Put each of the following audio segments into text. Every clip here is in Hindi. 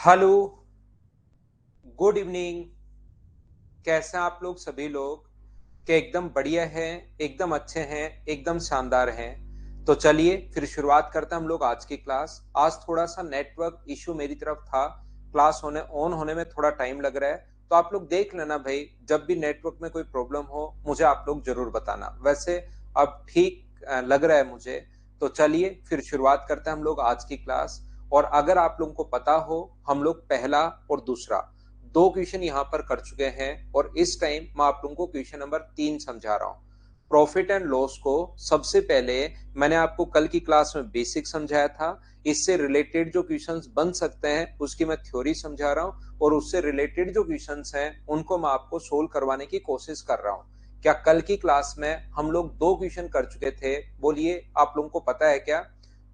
Hello, good evening. कैसे हैं आप लोग सभी लोग? क्या एकदम बढ़िया हैं, एकदम अच्छे हैं, एकदम शानदार हैं। तो चलिए फिर शुरुआत करते हैं हम लोग आज की क्लास। आज थोड़ा सा नेटवर्क इशू मेरी तरफ था, क्लास होने ऑन होने में थोड़ा टाइम लग रहा है, तो आप लोग देख लेना भाई। जब भी नेटवर्क में कोई प्रॉब्लम हो मुझे आप लोग जरूर बताना। वैसे अब ठीक लग रहा है मुझे। तो चलिए फिर शुरुआत करते हैं हम लोग आज की क्लास। और अगर आप लोगों को पता हो, हम लोग पहला और दूसरा दो क्वेश्चन यहाँ पर कर चुके हैं, और इस टाइम मैं आप लोगों को क्वेश्चन नंबर 3 समझा रहा हूँ। प्रॉफिट एंड लॉस को सबसे पहले मैंने आपको कल की क्लास में बेसिक समझाया था। इससे रिलेटेड जो क्वेश्चंस बन सकते हैं उसकी मैं थ्योरी समझा रहा हूँ, और उससे रिलेटेड जो क्वेश्चंस हैं उनको मैं आपको सोल्व करवाने की कोशिश कर रहा हूँ। क्या कल की क्लास में हम लोग दो क्वेश्चन कर चुके थे? बोलिए, आप लोगों को पता है क्या?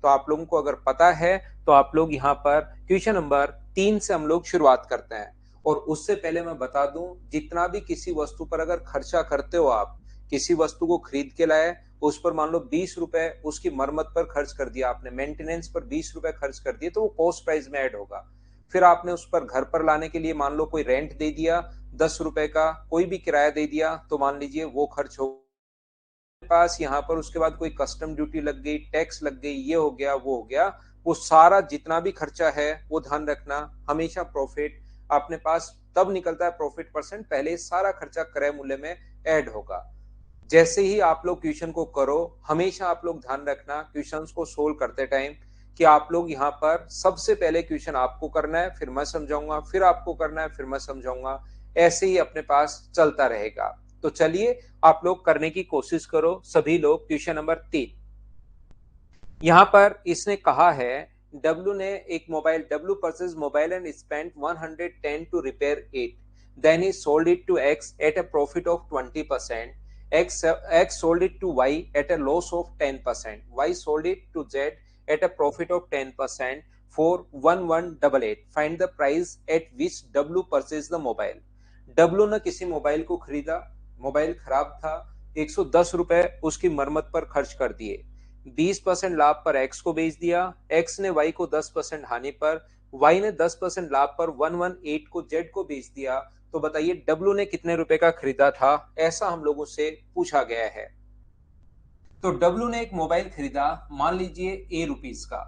तो आप लोगों को अगर पता है तो आप लोग यहाँ पर क्वेश्चन नंबर 3 से हम लोग शुरुआत करते हैं। और उससे पहले मैं बता दूं, जितना भी किसी वस्तु पर अगर खर्चा करते हो आप, किसी वस्तु को खरीद के लाए, उस पर मान लो 20 रुपए उसकी मरम्मत पर खर्च कर दिया आपने, मेंटेनेंस पर 20 रुपए खर्च कर दिए, तो वो कॉस्ट प्राइस में ऐड होगा। फिर आपने उस पर घर पर लाने के लिए मान लो कोई रेंट दे दिया 10 रुपए का, कोई भी किराया दे दिया, तो मान लीजिए वो खर्च हो पास यहाँ पर। उसके बाद कोई कस्टम ड्यूटी लग गई, टैक्स लग गई, ये हो गया वो हो गया। वो सारा जितना भी खर्चा है वो ध्यान रखना, हमेशा प्रॉफिट अपने पास तब निकलता है, प्रॉफिट परसेंट पहले सारा खर्चा क्रय मूल्य में ऐड होगा। जैसे ही आप लोग क्वेश्चन को करो, हमेशा आप लोग ध्यान रखना क्वेश्चंस को सोल्व करते टाइम कि आप लोग यहाँ पर सबसे पहले क्वेश्चन आपको करना है, फिर मैं समझाऊंगा, फिर आपको करना है, फिर मैं समझाऊंगा। ऐसे ही अपने पास चलता रहेगा। तो चलिए आप लोग करने की कोशिश करो सभी लोग। क्वेश्चन नंबर 3 यहाँ पर इसने कहा है, डब्ल्यू ने एक mobile, W purchase mobile and spent 110 to repair it, then he sold it to X at a profit of 20%, x sold it to y at a loss of 10%, y sold it to z at a profit of 10% for 1188. Find the price at which w purchased the mobile. w ने किसी मोबाइल को खरीदा, मोबाइल खराब था, 110 रुपए उसकी मरम्मत पर खर्च कर दिए, 20% लाभ पर एक्स को बेच दिया, एक्स ने वाई को 10% हानि पर, वाई ने 10% लाभ पर 118 को जेड को बेच दिया। तो बताइए डब्ल्यू ने कितने रुपए का खरीदा था? ऐसा हम लोगों से पूछा गया है। तो डब्ल्यू ने एक मोबाइल खरीदा, मान लीजिए ए रुपीस का।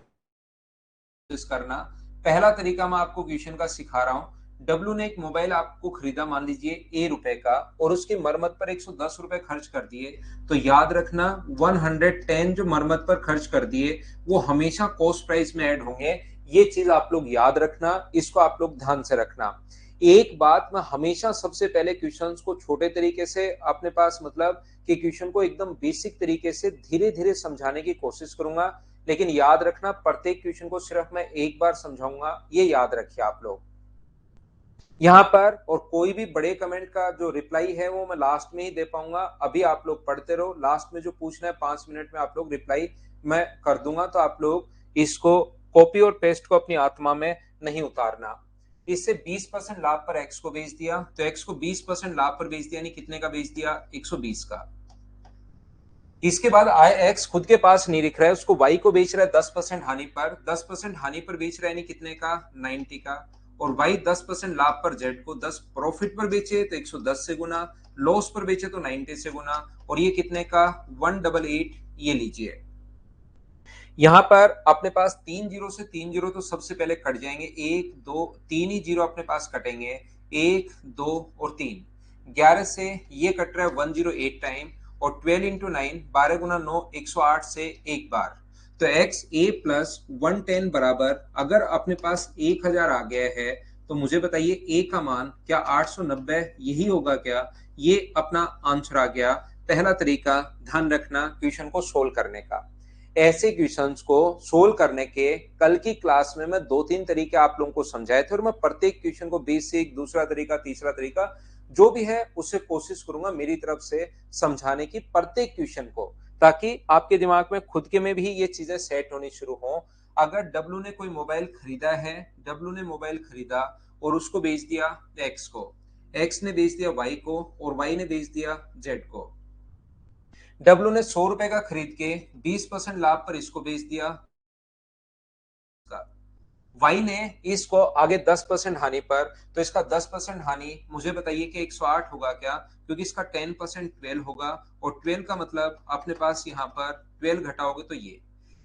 करना पहला तरीका मैं आपको क्वेश्चन का सिखा रहा हूं। डब्ल्यू ने एक मोबाइल आपको खरीदा मान लीजिए ए रुपए का, और उसकी मरम्मत पर 110 रुपए खर्च कर दिए। तो याद रखना 110 जो मरम्मत पर खर्च कर दिए वो हमेशा कॉस्ट प्राइस में ऐड होंगे। ये चीज आप लोग याद रखना, इसको आप लोग ध्यान से रखना। एक बात मैं हमेशा सबसे पहले क्वेश्चंस को छोटे तरीके से अपने पास, मतलब कि क्वेश्चन को एकदम बेसिक तरीके से धीरे धीरे समझाने की कोशिश करूंगा। लेकिन याद रखना प्रत्येक क्वेश्चन को सिर्फ मैं एक बार समझाऊंगा, ये याद रखिए आप लोग यहाँ पर। और कोई भी बड़े कमेंट का जो रिप्लाई है वो मैं लास्ट में ही दे पाऊंगा। अभी आप लोग पढ़ते रहो, लास्ट में जो पूछना है 5 मिनट में आप लोग रिप्लाई मैं कर दूंगा। तो आप लोग इसको कॉपी और पेस्ट को अपनी आत्मा में नहीं उतारना। इससे 20% लाभ पर एक्स को बेच दिया, तो एक्स को 20% लाभ पर बेच दिया, यानी कितने का बेच दिया? 120 का। इसके बाद आई एक्स खुद के पास नहीं दिख रहा है, उसको वाई को बेच रहा है 10% हानि पर, 10% हानि पर बेच रहा है, यानी कितने का? 90 का। और वाई 10% लाभ पर जेड को 10 प्रॉफिट पर बेचे तो 110 से गुना, लॉस पर बेचे तो 90 से गुना, और ये कितने का? 188। ये लीजिए, यहां पर अपने पास 3 जीरो से 3 जीरो तो सबसे पहले कट जाएंगे, 1 2 3 ही जीरो अपने पास कटेंगे, 1 2 और 3। 11 से ये कट रहा है 108 टाइम, और 12 × 9 12 × 9 108 से एक बार। तो एक्स ए प्लस 110 बराबर, अगर अपने पास 1000 आ गया है तो मुझे बताइए ए का मान क्या 890 यही होगा क्या? ये अपना आंसर आ गया। पहला तरीका ध्यान रखना क्वेश्चन को सोल्व करने का। ऐसे क्वेश्चंस को सोल्व करने के कल की क्लास में मैं 2-3 तरीके आप लोगों को समझाए थे, और मैं प्रत्येक क्वेश्चन को बेसिक, दूसरा तरीका, तीसरा तरीका जो भी है उससे कोशिश करूंगा मेरी तरफ से समझाने की प्रत्येक क्वेश्चन को, ताकि आपके दिमाग में खुद के में भी ये चीजें सेट होनी शुरू हो। अगर डब्ल्यू ने कोई मोबाइल खरीदा है, डब्ल्यू ने मोबाइल खरीदा और उसको बेच दिया एक्स को, एक्स ने बेच दिया वाई को, और वाई ने बेच दिया जेड को। डब्ल्यू ने 100 रुपए का खरीद के 20% लाभ पर इसको बेच दिया, वाई ने इसको आगे 10% हानि पर, तो इसका 10% हानि मुझे बताइए कि 108 होगा क्या, क्योंकि इसका 10% 12 होगा, और 12 का मतलब अपने पास यहाँ पर 12 घटाओगे तो ये,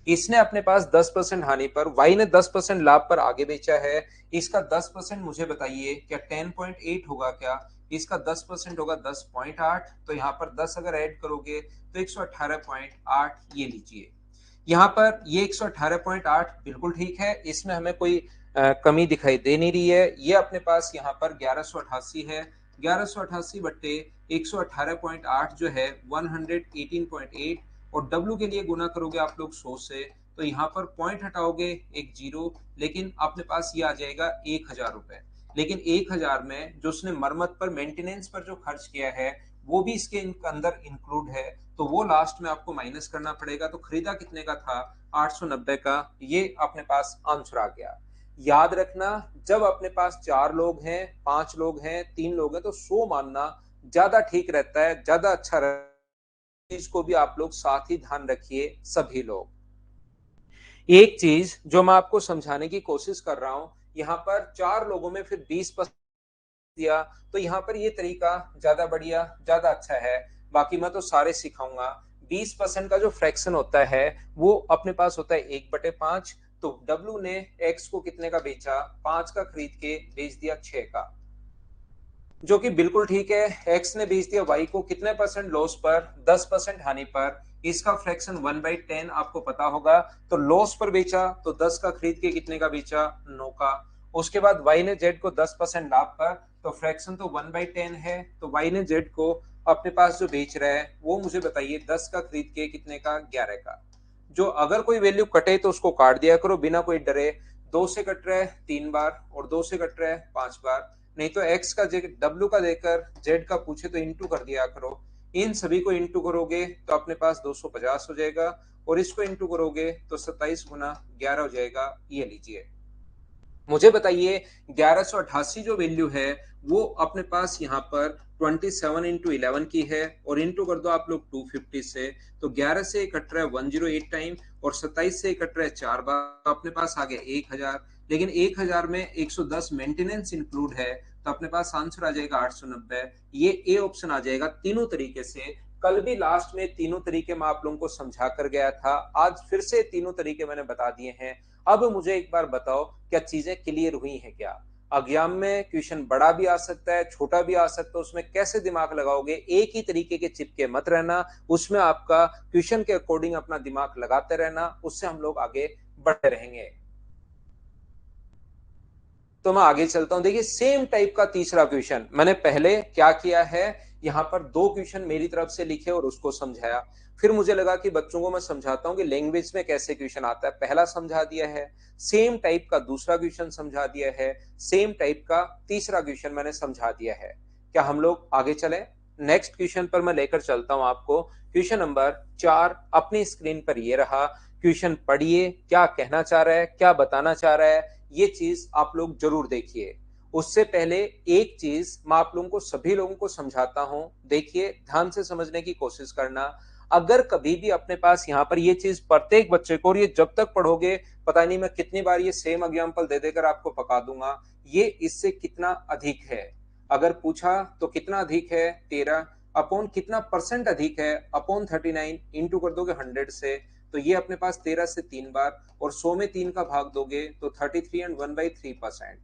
इसने अपने पास 10% हानि पर, वाई ने 10% लाभ पर आगे बेचा है, इसका 10% मुझे बताइए क्या 10.8 होगा क्या, इसका 10% होगा 10.8, तो यहाँ पर 10 अगर ऐड करोगे तो 118.8 ये लीजिए। यहाँ पर ये 118.8 बिल्कुल ठीक है, इसमें हमें कोई कमी दिखाई दे नहीं रही है। ये अपने पास यहाँ पर 1188 है, 1188 बट्टे 118.8 जो है 118.8, और डब्ल्यू के लिए गुना करोगे आप लोग 100 से, तो यहाँ पर पॉइंट हटाओगे एक जीरो, लेकिन अपने पास ये आ जाएगा 1000 रुपए। लेकिन 1000 में जो उसने मरम्मत पर, मेंटेनेंस पर जो खर्च किया है वो भी इसके अंदर इंक्लूड है, तो वो लास्ट में आपको माइनस करना पड़ेगा। तो खरीदा कितने का था, 890 का, ये अपने पास आंसर आ गया। याद रखना, जब अपने पास 4 लोग हैं, 5 लोग हैं, 3 लोग हैं, तो 100 मानना ज्यादा ठीक रहता है, ज्यादा अच्छा रहता है। चीज को भी आप लोग साथ ही ध्यान रखिए सभी लोग। एक चीज जो मैं आपको समझाने की कोशिश कर रहा हूं, यहाँ पर 4 लोगों में फिर 20% दिया, तो यहाँ पर ये तरीका ज्यादा बढ़िया, ज्यादा अच्छा है। बाकी मैं तो सारे सिखाऊंगा। 20% का जो फ्रैक्शन होता है वो अपने पास होता है 1/5, तो डब्ल्यू ने एक्स को कितने का बेचा, 5 का खरीद के बेच दिया 6 का, जो कि बिल्कुल ठीक है। एक्स ने बेच दिया वाई को कितने परसेंट लॉस पर, 10% हानि पर, इसका फ्रैक्शन 1/10 आपको पता होगा, तो लॉस पर बेचा तो 10 का खरीद के कितने का बेचा, 9 का। उसके बाद वाई ने जेड को 10% लाभ पर, तो फ्रैक्शन तो 1/10 है, तो वाई ने जेड को अपने पास जो बेच रहा है वो मुझे बताइए 10 का खरीद के कितने का, 11 का। जो अगर कोई वैल्यू कटे तो उसको काट दिया करो बिना कोई डरे। 2 से कट रहा है 3 बार, और 2 से कट रहा है 5 बार, नहीं तो एक्स का डब्ल्यू का देकर जेड का पूछे तो इंटू कर दिया करो। इन सभी को इंटू करोगे तो अपने पास 250 हो जाएगा, और इसको इंटू करोगे तो 27 गुना 11 हो जाएगा, ये लीजिए। मुझे बताइए 1188 जो वैल्यू है वो अपने पास यहाँ पर 27 इंटू 11 की है, और इंटू कर दो आप लोग 250 से, तो 11 से कट रहा है 108 टाइम, और 27 से कट रहा है 4 बार, तो अपने पास आ गया 1000। लेकिन 1000 में 110 मेंटेनेंस इंक्लूड है, तो अपने पास आंसर आ जाएगा 890। ये ए ऑप्शन आ जाएगा तीनों तरीके से। कल भी लास्ट में तीनों तरीके मैं आप लोगों को समझा कर गया था, आज फिर से तीनों तरीके मैंने बता दिए हैं। अब मुझे एक बार बताओ क्या चीजें क्लियर हुई हैं क्या। एग्जाम में क्वेश्चन बड़ा भी आ सकता है, छोटा भी आ सकता है, उसमें कैसे दिमाग लगाओगे, एक ही तरीके के चिपके मत रहना, उसमें आपका क्वेश्चन के अकॉर्डिंग अपना दिमाग लगाते रहना, उससे हम लोग आगे बढ़ते रहेंगे। तो मैं आगे चलता हूं। देखिए सेम टाइप का तीसरा क्वेश्चन मैंने पहले क्या किया है, यहां पर 2 क्वेश्चन मेरी तरफ से लिखे और उसको समझाया। फिर मुझे लगा कि बच्चों को मैं समझाता हूं कि लैंग्वेज में कैसे क्वेश्चन आता है, पहला समझा दिया है, सेम टाइप का दूसरा क्वेश्चन समझा दिया है, सेम टाइप का तीसरा क्वेश्चन मैंने समझा दिया है। क्या हम लोग आगे चले, नेक्स्ट क्वेश्चन पर मैं लेकर चलता हूं आपको। क्वेश्चन नंबर 4 अपनी स्क्रीन पर ये रहा। क्वेश्चन पढ़िए, क्या कहना चाह रहा है, क्या बताना चाह रहा है, ये चीज आप लोग जरूर देखिए। उससे पहले एक चीज मैं आप लोगों को, सभी लोगों को समझाता हूं, देखिए ध्यान से समझने की कोशिश करना। अगर कभी भी अपने पास यहाँ पर ये चीज प्रत्येक बच्चे को, और ये जब तक पढ़ोगे पता नहीं मैं कितनी बार ये सेम एग्जांपल दे देकर आपको पका दूंगा, ये इससे कितना अधिक है। अगर पूछा तो कितना अधिक है, 13 अपॉन कितना परसेंट अधिक है, अपॉन 39, इंटू कर दोगे 100 से, तो ये अपने पास 13 से 3 बार, और 100 में 3 का भाग दोगे तो 33 एंड 1/3%।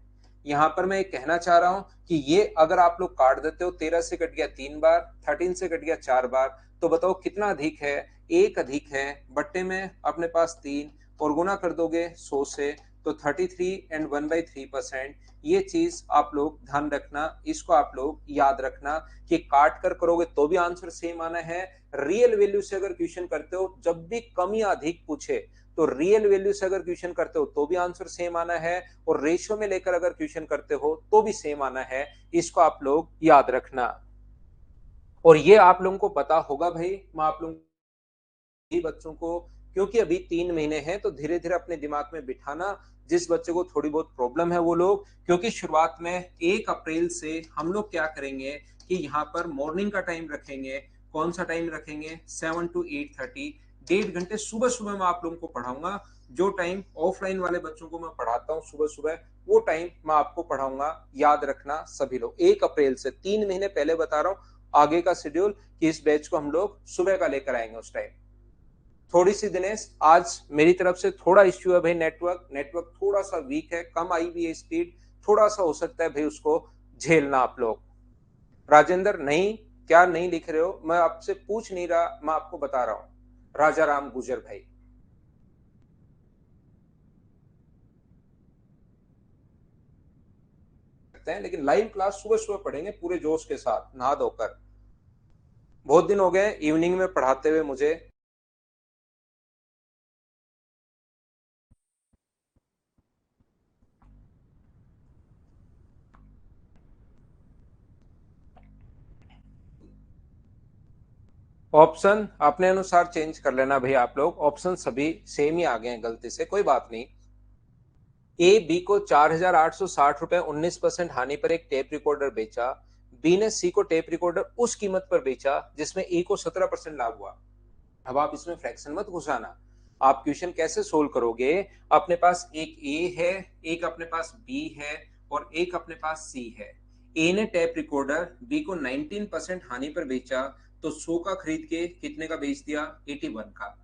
यहां पर मैं कहना चाह रहा हूं कि ये अगर आप लोग काट देते हो, 13 से कट गया 3 बार, 13 से कट गया 4 बार, तो बताओ कितना अधिक है, एक अधिक है, बट्टे में अपने पास 3, और गुना कर दोगे 100 से, तो 33 एंड 1/3%। ये चीज आप लोग ध्यान रखना, इसको आप लोग याद रखना कि काट कर करोगे तो भी आंसर सेम आना है। रियल वैल्यू से अगर क्वेश्चन करते हो, जब भी कम या अधिक पूछे तो रियल वैल्यू से अगर क्वेश्चन करते हो तो भी आंसर सेम आना है, और रेशियो में लेकर अगर क्वेश्चन करते हो तो भी सेम आना है, इसको आप लोग याद रखना। और ये आप लोगों को पता होगा भाई, मैं आप लोगों बच्चों को, क्योंकि अभी 3 महीने हैं, तो धीरे धीरे अपने दिमाग में बिठाना। जिस बच्चे को थोड़ी बहुत प्रॉब्लम है वो लोग, क्योंकि शुरुआत में 1 अप्रैल से हम लोग क्या करेंगे कि यहाँ पर मॉर्निंग का टाइम रखेंगे। कौन सा टाइम रखेंगे, 7 to 8:30। 1.5 घंटे सुबह सुबह मैं आप लोगों को पढ़ाऊंगा। जो टाइम ऑफलाइन वाले बच्चों को मैं पढ़ाता हूँ सुबह सुबह, वो टाइम मैं आपको पढ़ाऊंगा। याद रखना सभी लोग, 1 अप्रैल से 3 महीने पहले बता रहा हूँ आगे का शेड्यूल कि इस बैच को हम लोग सुबह का लेकर आएंगे। उस टाइम थोड़ी सी दिनेश आज मेरी तरफ से थोड़ा इश्यू है भाई, नेटवर्क थोड़ा सा वीक है, कम आई हुई है स्पीड, थोड़ा सा हो सकता है भाई, उसको झेलना आप लोग। राजेंद्र नहीं, क्या नहीं लिख रहे हो? मैं आपसे पूछ नहीं रहा, मैं आपको बता रहा हूं। राजा राम गुजर भाई, लेकिन लाइव क्लास सुबह सुबह पढ़ेंगे पूरे जोश के साथ नहा धोकर। बहुत दिन हो गए इवनिंग में पढ़ाते हुए मुझे। ऑप्शन अपने अनुसार चेंज कर लेना भाई, आप लोग ऑप्शन सभी सेम ही आ गए हैं गलती से, कोई बात नहीं। ए बी को 4,860 रुपए 19% हानि पर एक टेप रिकॉर्डर बेचा। बी ने सी को टेप रिकॉर्डर उस कीमत पर बेचा जिसमें ए को 17% लाभ हुआ। अब आप इसमें फ्रैक्शन मत घुसाना। आप क्वेश्चन कैसे सोल्व करोगे? अपने पास एक ए है, एक अपने पास बी है और एक अपने पास सी है। ए ने टैप रिकॉर्डर बी को 19% हानि पर बेचा, तो 100 का खरीद के कितने का बेच दिया? 81 का।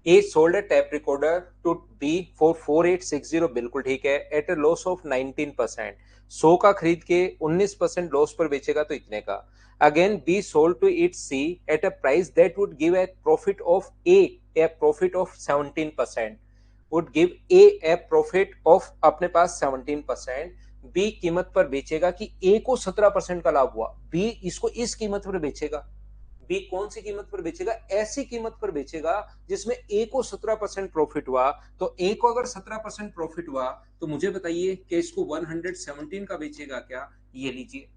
A sold a tape recorder to B for 4860, बिल्कुल ठीक है, एट ए लॉस ऑफ 19%। 100 का खरीद के 19% लॉस पर बेचेगा तो इतने का। Again B sold to it C at a price that would give a profit of a profit of 17%, would give a profit of अपने पास 17%। बी कीमत पर बेचेगा कि ए को 17% का लाभ हुआ, बी इसको इस कीमत पर बेचेगा। बी कौन सी कीमत पर बेचेगा? ऐसी कीमत पर बेचेगा जिसमें ए को 17% प्रॉफिट हुआ। तो ए को अगर 17% प्रॉफिट हुआ तो मुझे बताइए कि इसको 117 का बेचेगा क्या? ये लीजिए,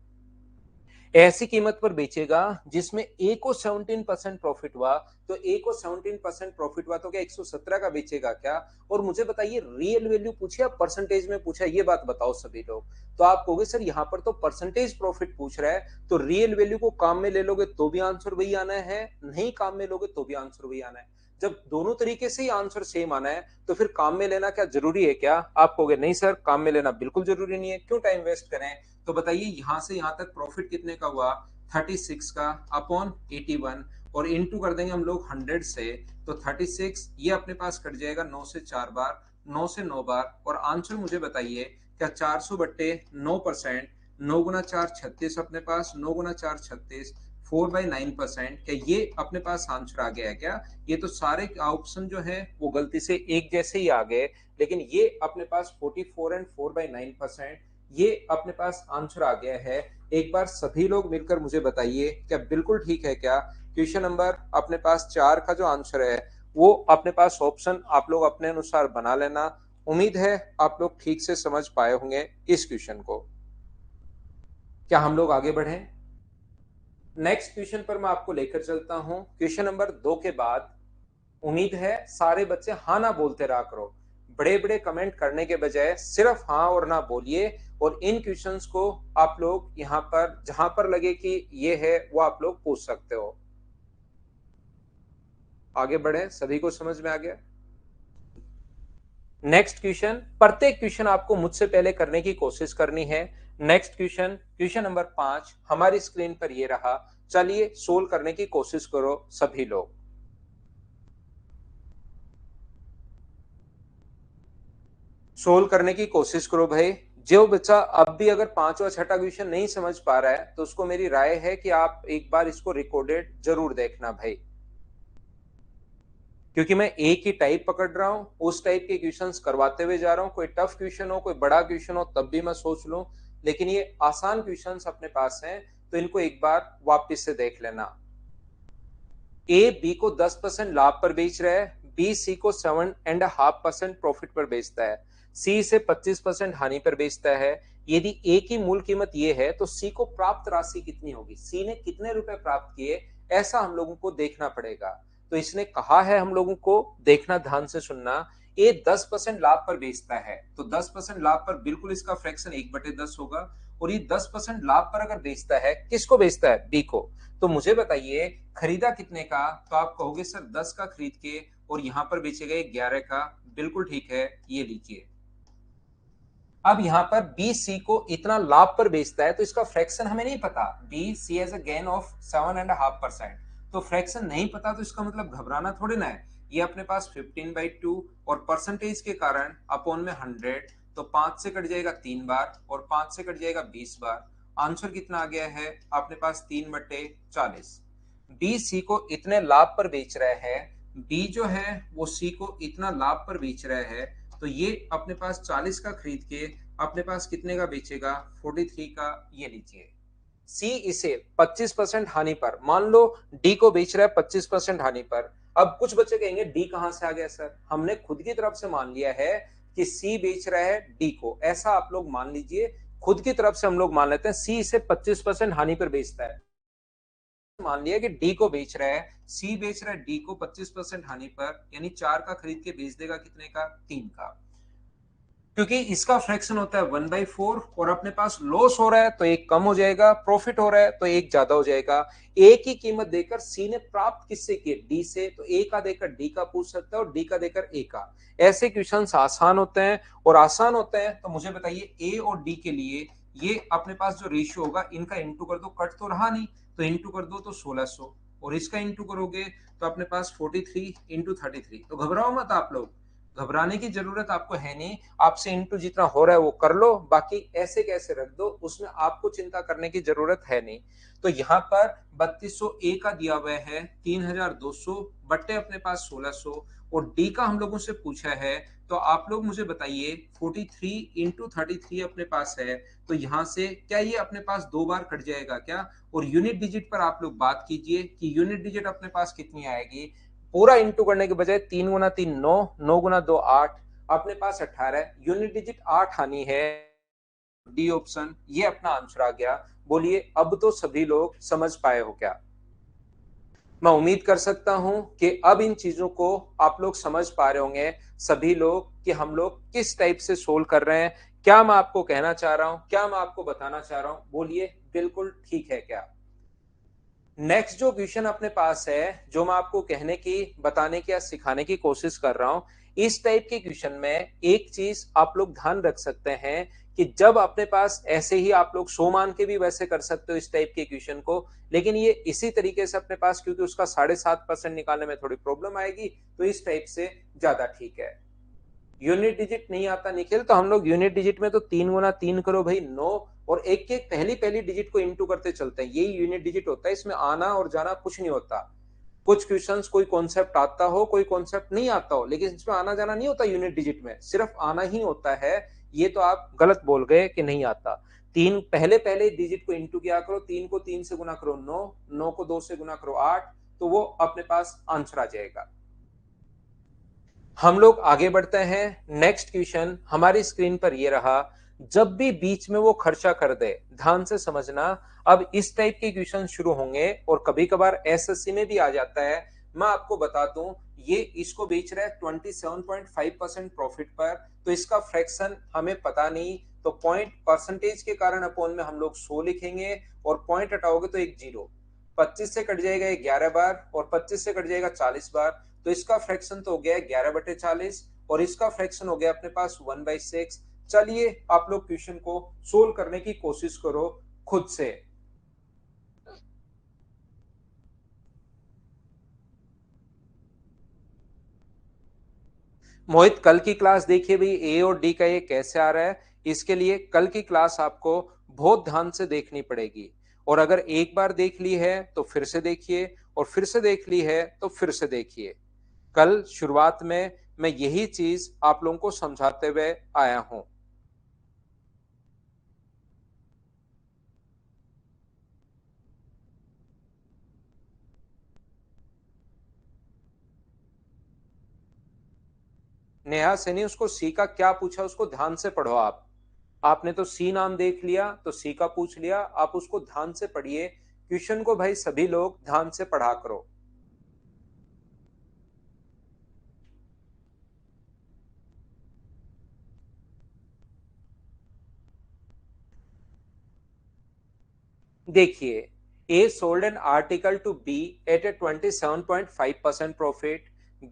ऐसी कीमत पर बेचेगा जिसमें ए को 17% प्रॉफिट हुआ। तो ए को 17% प्रॉफिट हुआ तो क्या 117 का बेचेगा क्या? और मुझे बताइए रियल वैल्यू पूछे या परसेंटेज में पूछा, ये बात बताओ सभी लोग। तो आप कहोगे सर यहाँ पर तो परसेंटेज प्रॉफिट पूछ रहा है, तो रियल वैल्यू को काम में ले लोगे तो भी आंसर वही आना है, नहीं काम में लोगे तो भी आंसर वही आना है। जब दोनों तरीके से ही आंसर सेम आना है तो फिर काम में लेना क्या जरूरी है क्या? आप कहोगे नहीं सर काम में लेना बिल्कुल जरूरी नहीं है, क्यों टाइम वेस्ट करें? तो बताइए यहां से यहां तक प्रॉफिट कितने का हुआ? 36 का अपॉन 81, और इनटू कर देंगे हम लोग 100 से, तो 36 ये अपने पास कट जाएगा 9 से 4 बार, 9 से 9 बार, और आंसर मुझे बताइए क्या 400/9%, 9 गुना 4 36 अपने पास, 9 गुना 4 36, 4/9%, क्या ये अपने पास आंसर आ गया है क्या? ये तो सारे ऑप्शन जो है वो गलती से एक जैसे ही आ गए, लेकिन ये अपने पास 44 एंड 4/9%, ये अपने पास आंसर आ गया है। एक बार सभी लोग मिलकर मुझे बताइए क्या बिल्कुल ठीक है क्या? क्वेश्चन नंबर अपने पास 4 का जो आंसर है वो अपने पास ऑप्शन आप लोग अपने अनुसार बना लेना। उम्मीद है आप लोग ठीक से समझ पाए होंगे इस क्वेश्चन को। क्या हम लोग आगे बढ़े? नेक्स्ट क्वेश्चन पर मैं आपको लेकर चलता हूं। क्वेश्चन नंबर 2 के बाद उम्मीद है सारे बच्चे हाँ ना बोलते रहा करो, बड़े बड़े कमेंट करने के बजाय सिर्फ हाँ और ना बोलिए, और इन क्वेश्चंस को आप लोग यहाँ पर जहां पर लगे कि ये है वो आप लोग पूछ सकते हो। आगे बढ़े, सभी को समझ में आ गया? नेक्स्ट क्वेश्चन, प्रत्येक क्वेश्चन आपको मुझसे पहले करने की कोशिश करनी है। नेक्स्ट क्वेश्चन, क्वेश्चन नंबर 5 हमारी स्क्रीन पर ये रहा। चलिए सोल्व करने की कोशिश करो सभी लोग। सोल्व करने की कोशिश करो भाई। जो बच्चा अब भी अगर पांचवा छठा क्वेश्चन नहीं समझ पा रहा है तो उसको मेरी राय है कि आप एक बार इसको रिकॉर्डेड जरूर देखना भाई, क्योंकि मैं एक ही टाइप पकड़ रहा हूं, उस टाइप के क्वेश्चंस करवाते हुए जा रहा हूं। कोई टफ क्वेश्चन हो, कोई बड़ा क्वेश्चन हो तब भी मैं सोच लूं, लेकिन ये आसान क्वेश्चंस अपने पास हैं तो इनको एक बार वापस से देख लेना। ए बी को 10% लाभ पर बेच रहा है, बी सी को 7.5% प्रॉफिट पर बेचता है, सी से 25% हानि पर बेचता है। यदि ए की मूल कीमत ये है तो सी को प्राप्त राशि कितनी होगी? सी ने कितने रुपए प्राप्त किए, ऐसा हम लोगों को देखना पड़ेगा। तो इसने कहा है हम लोगों को देखना, ध्यान से सुनना। ए 10% लाभ पर बेचता है तो 10% लाभ पर बिल्कुल इसका फ्रैक्शन 1/10 होगा, और ये 10% लाभ पर अगर बेचता है, किसको बेचता है? बी को। तो मुझे बताइए खरीदा कितने का? तो आप कहोगे सर 10 का खरीद के और यहां पर बेचेगा 11 का। बिल्कुल ठीक है, ये लीजिए। अब यहां पर बी सी को इतना लाभ पर बेचता है, तो इसका फ्रैक्शन हमें नहीं पता। B C has a gain of 7.5%। तो फ्रैक्शन नहीं पता, तो इसका मतलब घबराना थोड़ी ना है। ये अपने पास 15/2 और परसेंटेज के कारण अपॉन में 100, तो 5 से कट जाएगा 3 बार और 5 से कट जाएगा 20 बार। आंसर कितना आ गया है अपने पास? 3/40। बी सी को इतने लाभ पर बेच रहा है, बी जो है वो सी को इतना लाभ पर बेच रहा है, तो ये अपने पास 40 का खरीद के अपने पास कितने का बेचेगा? 43 का। ये लीजिए। सी इसे 25% हानि पर, मान लो डी को बेच रहा है 25% हानि पर। अब कुछ बच्चे कहेंगे डी कहां से आ गया सर? हमने खुद की तरफ से मान लिया है कि सी बेच रहा है डी को, ऐसा आप लोग मान लीजिए। खुद की तरफ से हम लोग मान लेते हैं सी इसे 25% हानि पर बेचता है। मान लिया कि डी को बेच रहा है, सी बेच रहा है डी को 25% हानि पर, यानी 4 का खरीद के बेच देगा कितने का? 3 का। क्योंकि इसका फ्रैक्शन होता है 1/4 और अपने पास लॉस हो रहा है तो एक कम हो जाएगा, प्रॉफिट हो रहा है तो एक ज्यादा हो जाएगा। ए की कीमत देकर सी ने प्राप्त किससे की? डी से। तो ए का देकर डी का पूछ सकता है और डी का देकर ए का। ऐसे क्वेश्चंस आसान होते हैं, और आसान होते हैं तो मुझे बताइए ए और डी के लिए ये अपने पास जो रेशियो होगा, इनका इंटू कर दो, कट तो रहा नहीं, तो इंटू कर दो तो 1600, और इसका इंटू करोगे तो अपने पास 43 इंटू 33। तो घबराओ मत आप लोग, घबराने की जरूरत आपको है नहीं। आपसे इंटू जितना हो रहा है वो कर लो, बाकी ऐसे कैसे रख दो, उसमें आपको चिंता करने की जरूरत है नहीं। तो यहाँ पर 3200 ए का दिया हुआ है 3200 बट्टे अपने पास 1600, और डी का हम लोगों से पूछा है। तो आप लोग मुझे बताइए 43 इंटू 33 अपने पास है, तो यहां से क्या ये अपने पास 2 बार कट जाएगा क्या? और यूनिट डिजिट पर आप लोग बात कीजिए कि यूनिट डिजिट अपने पास कितनी आएगी। पूरा इंटू करने के बजाय 3 गुना 3 9, 9 गुना 2 8, अपने पास 18, यूनिट डिजिट 8 आनी है। डी ऑप्शन ये अपना आंसर आ गया। बोलिए अब तो सभी लोग समझ पाए हो क्या? मैं उम्मीद कर सकता हूं कि अब इन चीजों को आप लोग समझ पा रहे होंगे सभी लोग, कि हम लोग किस टाइप से सोल्व कर रहे हैं। क्या मैं आपको कहना चाह रहा हूं, क्या मैं आपको बताना चाह रहा हूं? बोलिए बिल्कुल ठीक है क्या? नेक्स्ट जो क्वेश्चन अपने पास है, जो मैं आपको कहने की, बताने की या सिखाने की कोशिश कर रहा हूं, इस टाइप के क्वेश्चन में एक चीज आप लोग ध्यान रख सकते हैं कि जब अपने पास ऐसे ही आप लोग 100 मान के भी वैसे कर सकते हो इस टाइप के क्वेश्चन को, लेकिन ये इसी तरीके से अपने पास, क्योंकि उसका 7.5% निकालने में थोड़ी प्रॉब्लम आएगी, तो इस टाइप से ज्यादा ठीक है। यूनिट डिजिट नहीं आता निखिल, तो हम लोग यूनिट डिजिट में तो 3 गुना 3 करो भाई 9, और एक एक पहली पहली डिजिट को इंटू करते चलते हैं, यही यूनिट डिजिट होता है। इसमें आना और जाना कुछ नहीं होता। कुछ क्वेश्चंस कोई कॉन्सेप्ट आता हो, कोई कॉन्सेप्ट नहीं आता हो, लेकिन इसमें आना जाना नहीं होता यूनिट डिजिट में, सिर्फ आना ही होता है। ये तो आप गलत बोल गए कि नहीं आता। तीन पहले पहले डिजिट को इंटू किया करो, 3 को 3 से गुना करो 9, 9 को 2 से गुना करो 8, तो वो अपने पास आंसर आ जाएगा। हम लोग आगे बढ़ते हैं। नेक्स्ट क्वेश्चन हमारी स्क्रीन पर ये रहा। जब भी बीच में वो खर्चा कर दे, ध्यान से समझना। अब इस टाइप के क्वेश्चन शुरू होंगे और कभी कभार एसएससी में भी आ जाता है। मैं आपको बता दूं, ये इसको बेच रहा है 27.5% प्रॉफिट पर, तो इसका फ्रैक्शन हमें पता नहीं, तो पॉइंट परसेंटेज के कारण अपॉन में हम लोग 100 लिखेंगे, और पॉइंट हटाओगे तो एक जीरो। 25 से कट जाएगा 11 बार, और 25 से कट जाएगा 40 बार, तो इसका फ्रैक्शन तो हो गया 11/40, और इसका फ्रैक्शन हो गया अपने पास 1/6। चलिए आप लोग क्वेश्चन को सोल्व करने की कोशिश करो खुद से। मोहित कल की क्लास देखिए भाई, ए और डी का ये कैसे आ रहा है। इसके लिए कल की क्लास आपको बहुत ध्यान से देखनी पड़ेगी, और अगर एक बार देख ली है तो फिर से देखिए, और फिर से देख ली है तो फिर से देखिए। कल शुरुआत में मैं यही चीज आप लोगों को समझाते हुए आया हूं। नेहा सैनी, उसको सी का क्या पूछा उसको ध्यान से पढ़ो आप। आपने तो सी नाम देख लिया तो सी का पूछ लिया, आप उसको ध्यान से पढ़िए। क्वेश्चन को भाई सभी लोग ध्यान से पढ़ा करो। देखिए, A sold an article to B at a 27.5% profit.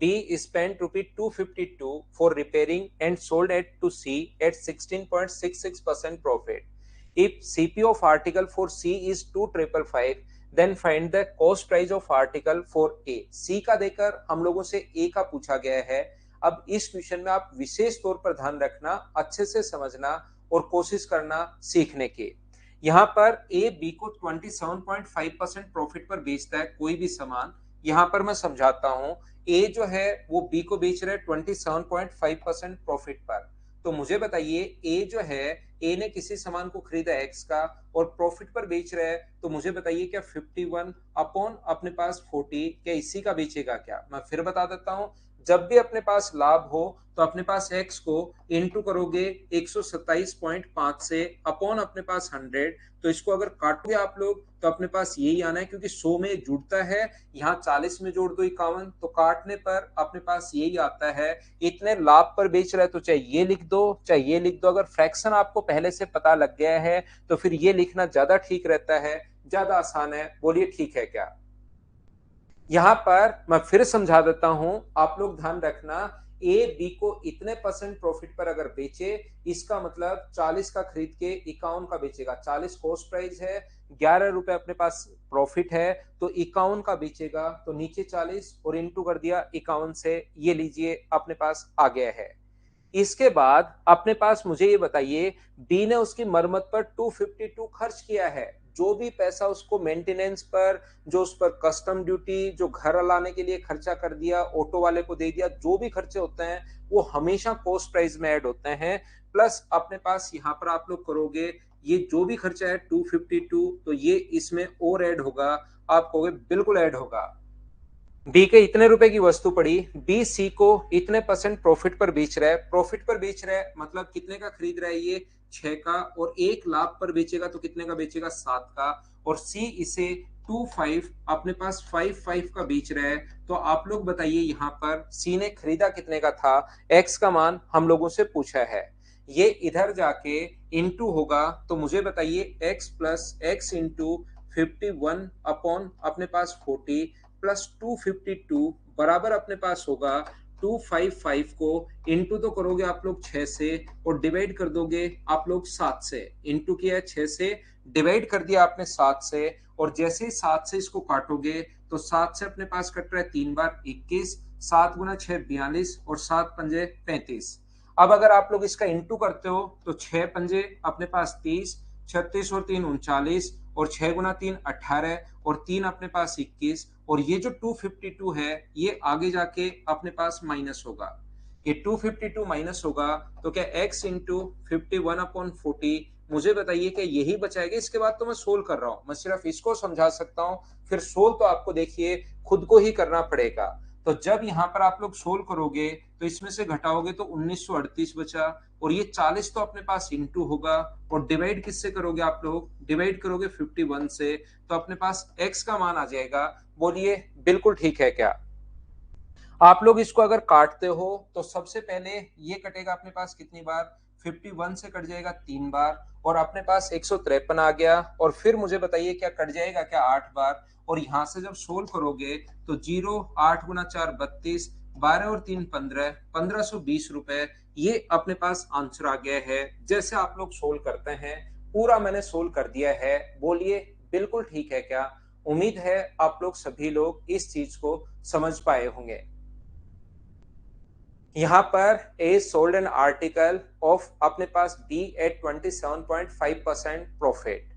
B spent rupee 252 for repairing and sold it to C at 16.66% profit. If CP of article for C is 2555, then find the cost price of article for A. C का देकर हम लोगों से A का पूछा गया है। अब इस क्वेश्चन में आप विशेष तौर पर ध्यान रखना, अच्छे से समझना और कोशिश करना सीखने की। यहाँ पर ए बी को 27.5% प्रॉफिट पर बेचता है कोई भी सामान। यहाँ पर मैं समझाता हूं, ए जो है वो बी को बेच रहा है 27.5% प्रॉफिट पर। तो मुझे बताइए, ए जो है, ए ने किसी सामान को खरीदा एक्स का और प्रॉफिट पर बेच रहा है, तो मुझे बताइए क्या 51 अपॉन अपने पास 40 क्या इसी का बेचेगा क्या? मैं फिर बता देता हूं, जब भी अपने पास लाभ हो तो अपने पास x को इंटू करोगे 127.5 से अपॉन अपने पास 100। तो इसको अगर काटोगे आप लोग तो अपने पास यही आना है, क्योंकि 100 में जुड़ता है, यहाँ 40 में जोड़ दो 51, तो काटने पर अपने पास यही आता है। इतने लाभ पर बेच रहा है तो चाहे ये लिख दो चाहे ये लिख दो। अगर फ्रैक्शन आपको पहले से पता लग गया है तो फिर ये लिखना ज्यादा ठीक रहता है, ज्यादा आसान है। बोलिए ठीक है क्या? यहां पर मैं फिर समझा देता हूं, आप लोग ध्यान रखना। ए बी को इतने परसेंट प्रॉफिट पर अगर बेचे, इसका मतलब 40 का खरीद के 51 का बेचेगा। 40 कॉस्ट प्राइस है, 11 रुपए अपने पास प्रॉफिट है, तो 51 का बेचेगा। तो नीचे 40 और इंटू कर दिया 51 से, ये लीजिए अपने पास आ गया है। इसके बाद अपने पास मुझे ये बताइए, बी ने उसकी मरम्मत पर 252 खर्च किया है। जो भी पैसा उसको मेंटेनेंस पर, जो उस पर कस्टम ड्यूटी, जो घर लाने के लिए खर्चा कर दिया, ऑटो वाले को दे दिया, जो भी खर्चे होते हैं वो हमेशा कॉस्ट प्राइस में ऐड होते हैं। प्लस अपने पास यहाँ पर आप लोग करोगे, ये जो भी खर्चा है 252, तो ये इसमें और ऐड होगा। आप कहोगे बिल्कुल ऐड होगा। बी के इतने रुपए की वस्तु पड़ी, बी सी को इतने परसेंट प्रॉफिट पर बेच रहा है। प्रॉफिट पर बेच रहा है मतलब कितने का खरीद रहा है? ये 6 का। और 1 लाख पर बेचेगा तो कितने का बेचेगा? 7 का। और सी इसे 25 अपने पास 55 का बेच रहा है। तो आप लोग बताइए, यहाँ पर सी ने खरीदा कितने का था? एक्स का मान हम लोगों से पूछा है, ये इधर जाके इंटू होगा। तो मुझे बताइए, x plus x into 51 upon अपने पास 40 प्लस 252 बराबर अपने पास होगा 255 को इंटू तो करोगे आप लोग 6 से और डिवाइड कर दोगे आप लोग 7 से। इंटू किया 6 से, डिवाइड कर दिया आपने 7 से, और जैसे ही 7 से इसको काटोगे तो 7 से अपने पास कट रहा है 3 बार 21, 7 गुना 6 42 और 7 पंजे 35। अब अगर आप लोग इसका इंटू करते हो तो 6 पंजे अपने पास 30, 36 और 3 39, और 6 गुना 3 18, और 3 अपने पास 21। और ये जो 252 है ये आगे जाके अपने पास माइनस होगा। ये 252 माइनस होगा तो क्या x इंटू 51/40। मुझे बताइए क्या यही बचाएगा? इसके बाद तो मैं सोल्व कर रहा हूं, मैं सिर्फ इसको समझा सकता हूं, फिर सोल्व तो आपको देखिए खुद को ही करना पड़ेगा। तो जब यहाँ पर आप लोग सोल्व करोगे तो इसमें से घटाओगे तो 1938 बचा, और ये 40 तो अपने पास इंटू होगा, और डिवाइड किससे करोगे आप लोग? डिवाइड करोगे 51 से, तो अपने पास x का मान आ जाएगा। बोलिए बिल्कुल ठीक है क्या? आप लोग इसको अगर काटते हो तो सबसे पहले ये कटेगा अपने पास कितनी बार? 51 से कट जाएगा 3 बार, और अपने पास 153 आ गया। और फिर मुझे बताइए क्या कट जाएगा क्या? 8 बार। और यहां से जब सोल्व करोगे तो 0 8 गुना 4 32, 12 और 3 15, 1520 रुपए, ये अपने पास आंसर आ गया है। जैसे आप लोग सोल्व करते हैं, पूरा मैंने सोल्व कर दिया है। बोलिए बिल्कुल ठीक है क्या? उम्मीद है आप लोग सभी लोग इस चीज को समझ पाए होंगे। यहाँ पर ए सोल्ड एन आर्टिकल ऑफ अपने पास बी एट 27.5% प्रॉफिट।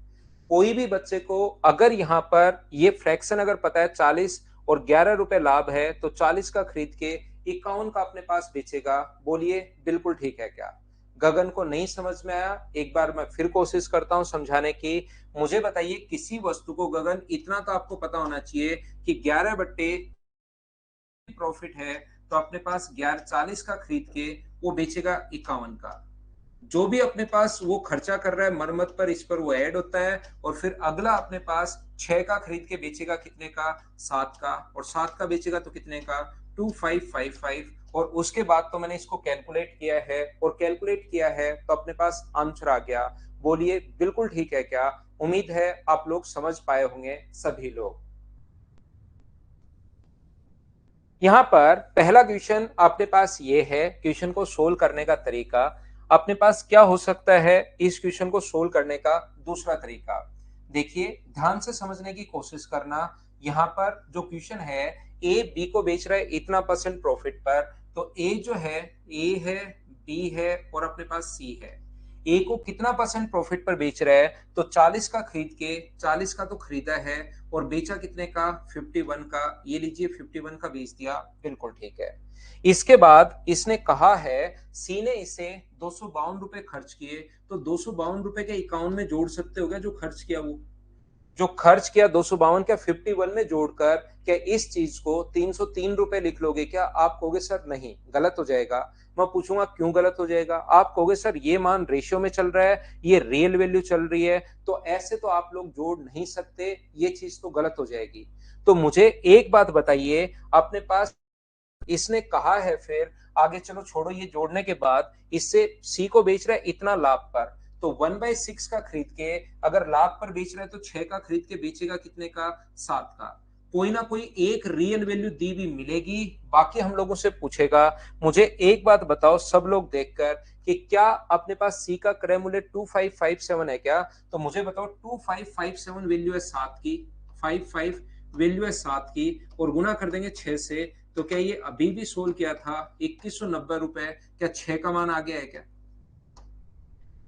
कोई भी बच्चे को अगर यहाँ पर ये फ्रैक्शन अगर पता है 40 और 11 रुपए लाभ है, तो 40 का खरीद के 51 का अपने पास बेचेगा। बोलिए बिल्कुल ठीक है क्या? गगन को नहीं समझ में आया? एक बार मैं फिर कोशिश करता हूं समझाने की। मुझे बताइए, किसी वस्तु को गगन इतना तो आपको पता होना चाहिए कि 11 बट्टे प्रॉफिट है, तो अपने पास 11 40 का खरीद के वो बेचेगा 51 का। जो भी अपने पास वो खर्चा कर रहा है मरम्मत पर, इस पर वो ऐड होता है। और फिर अगला अपने पास 6 का खरीद के बेचेगा कितने का? 7 का। और 7 का बेचेगा तो कितने का? 2555। और उसके बाद तो मैंने इसको कैलकुलेट किया है, और कैलकुलेट किया है तो अपने पास आंसर आ गया। बोलिए बिल्कुल ठीक है क्या? उम्मीद है आप लोग समझ पाए होंगे सभी लोग। यहाँ पर पहला क्वेश्चन अपने पास ये है, क्वेश्चन को सोल्व करने का तरीका अपने पास क्या हो सकता है। इस क्वेश्चन को सोल्व करने का दूसरा तरीका देखिए, ध्यान से समझने की कोशिश करना। यहाँ पर जो क्वेश्चन है, ए बी को बेच रहा है इतना परसेंट प्रॉफिट पर, तो ए जो है, ए है, बी है और अपने पास सी है। ए को कितना परसेंट प्रॉफिट पर बेच रहा है, तो 40 का खरीद के, 40 का तो खरीदा है और बेचा कितने का, 51 का। ये लीजिए 51 का बेच दिया, बिल्कुल ठीक है। इसके बाद इसने कहा है, सी ने इसे 252 रुपए खर्च किए, तो 252 रुपए के अकाउंट में जोड़ सकते हो क्या जो खर्च किया, वो जो खर्च किया 252 क्या 51 में जोड़कर क्या इस चीज को 303 रुपए लिख लोगे क्या? आप कहोगे सर नहीं, गलत हो जाएगा। मैं पूछूंगा क्यों गलत हो जाएगा? आप कहोगे सर ये मान रेशियो में चल रहा है, ये रियल वैल्यू चल रही है, तो ऐसे तो आप लोग जोड़ नहीं सकते, ये चीज तो गलत हो जाएगी। तो मुझे एक बात बताइए, अपने पास इसने कहा है, फिर आगे चलो छोड़ो, ये जोड़ने के बाद इससे सी को बेच रहा है इतना लाभ पर, तो 1/6 का खरीद के अगर लाभ पर बेच रहा है तो 6 का खरीद के बेचेगा कितने का, 7 का। कोई ना कोई एक रियल वैल्यू दी भी मिलेगी, बाकी हम लोगों से पूछेगा। मुझे एक बात बताओ सब लोग देखकर, कि क्या अपने पास सी का क्रय मूल्य 2557 है क्या? तो मुझे बताओ 2557 वैल्यू है 7 की, 55 वैल्यू है 7 की, और गुना कर देंगे 6 से, तो क्या ये अभी भी सोल्व किया था 2190 रुपए, क्या 6 का मान आ गया है क्या?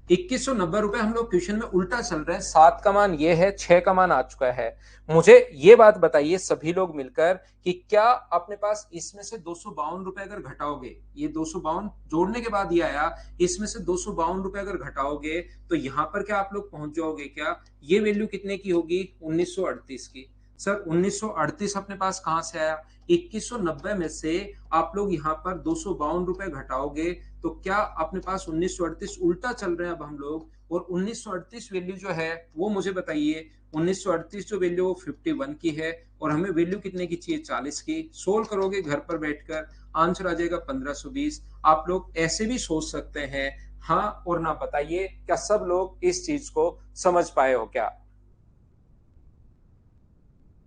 2190 रुपए हम लोग क्वेश्चन में उल्टा चल रहे हैं, 7 का मान ये है, 6 का मान आ चुका है। मुझे ये बात बताइए सभी लोग मिलकर, कि क्या अपने पास इसमें से 252 रुपए अगर घटाओगे, ये 252 जोड़ने के बाद ये आया, इसमें से 252 रुपए अगर घटाओगे तो यहां पर क्या आप लोग पहुंच जाओगे क्या? ये वैल्यू कितने की होगी, 1938 की। सर 1938 अपने पास कहां से आया? 2190 में से आप लोग यहाँ पर 252 रुपए घटाओगे, तो क्या अपने पास 1938 उल्टा चल रहे हैं अब हम लोग, और 1938 वैल्यू जो है वो मुझे बताइए। 1938 जो वैल्यू वो 51 की है, और हमें वैल्यू कितने की चाहिए, 40 की। सोल्व करोगे घर पर बैठकर, आंसर आ जाएगा 1520। आप लोग ऐसे भी सोच सकते हैं, हाँ और ना बताइए, क्या सब लोग इस चीज को समझ पाए हो क्या?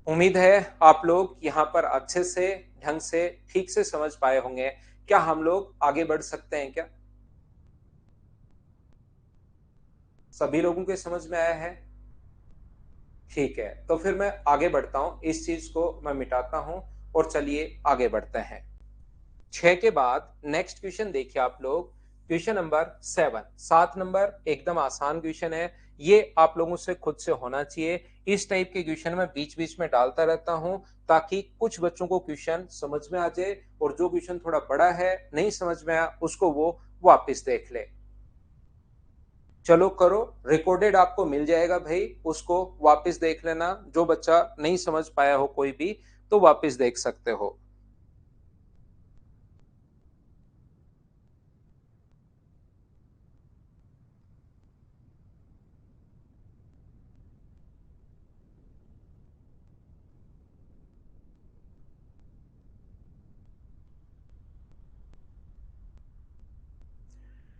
उम्मीद है आप लोग यहाँ पर अच्छे से, ढंग से, ठीक से समझ पाए होंगे। क्या हम लोग आगे बढ़ सकते हैं क्या? सभी लोगों के समझ में आया है? ठीक है, तो फिर मैं आगे बढ़ता हूं, इस चीज को मैं मिटाता हूं और चलिए आगे बढ़ते हैं। 6 के बाद नेक्स्ट क्वेश्चन देखिए आप लोग, क्वेश्चन नंबर 7। 7 नंबर एकदम आसान क्वेश्चन है, ये आप लोगों से खुद से होना चाहिए। इस टाइप के क्वेश्चन मैं बीच बीच में डालता रहता हूं, ताकि कुछ बच्चों को क्वेश्चन समझ में आ जाए, और जो क्वेश्चन थोड़ा बड़ा है, नहीं समझ में आया, उसको वो वापस देख ले। चलो करो, रिकॉर्डेड आपको मिल जाएगा भाई, उसको वापस देख लेना। जो बच्चा नहीं समझ पाया हो कोई भी, तो वापस देख सकते हो।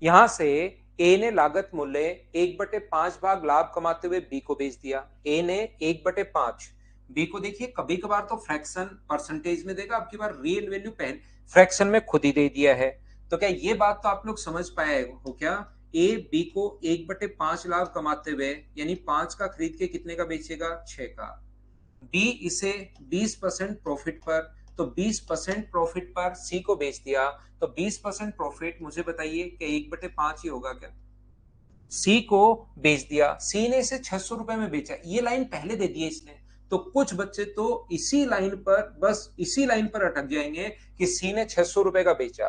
यहां से ए ने लागत मूल्य 1/5 भाग लाभ कमाते हुए बी को बेच दिया। ए ने 1/5, बी को देखिए कभी कभार तो फ्रैक्शन परसेंटेज में देगा, अब की बार रियल वैल्यू पहले फ्रैक्शन में खुद ही दे दिया है। तो क्या ये बात तो आप लोग समझ पाए हो क्या? ए बी को 1/5 लाभ कमाते हुए, यानी 5 का खरीद के कितने का बेचेगा, 6 का। बी इसे 20% प्रॉफिट पर, तो 20% प्रॉफिट पर सी को बेच दिया, तो 20% प्रॉफिट मुझे बताइए कि 1/5 ही होगा क्या? सी को बेच दिया, सी ने इसे 600 रुपए में बेचा, ये लाइन पहले दे दी है इसने। तो कुछ बच्चे तो इसी लाइन पर, बस इसी लाइन पर अटक जाएंगे, कि सी ने 600 रुपए का बेचा,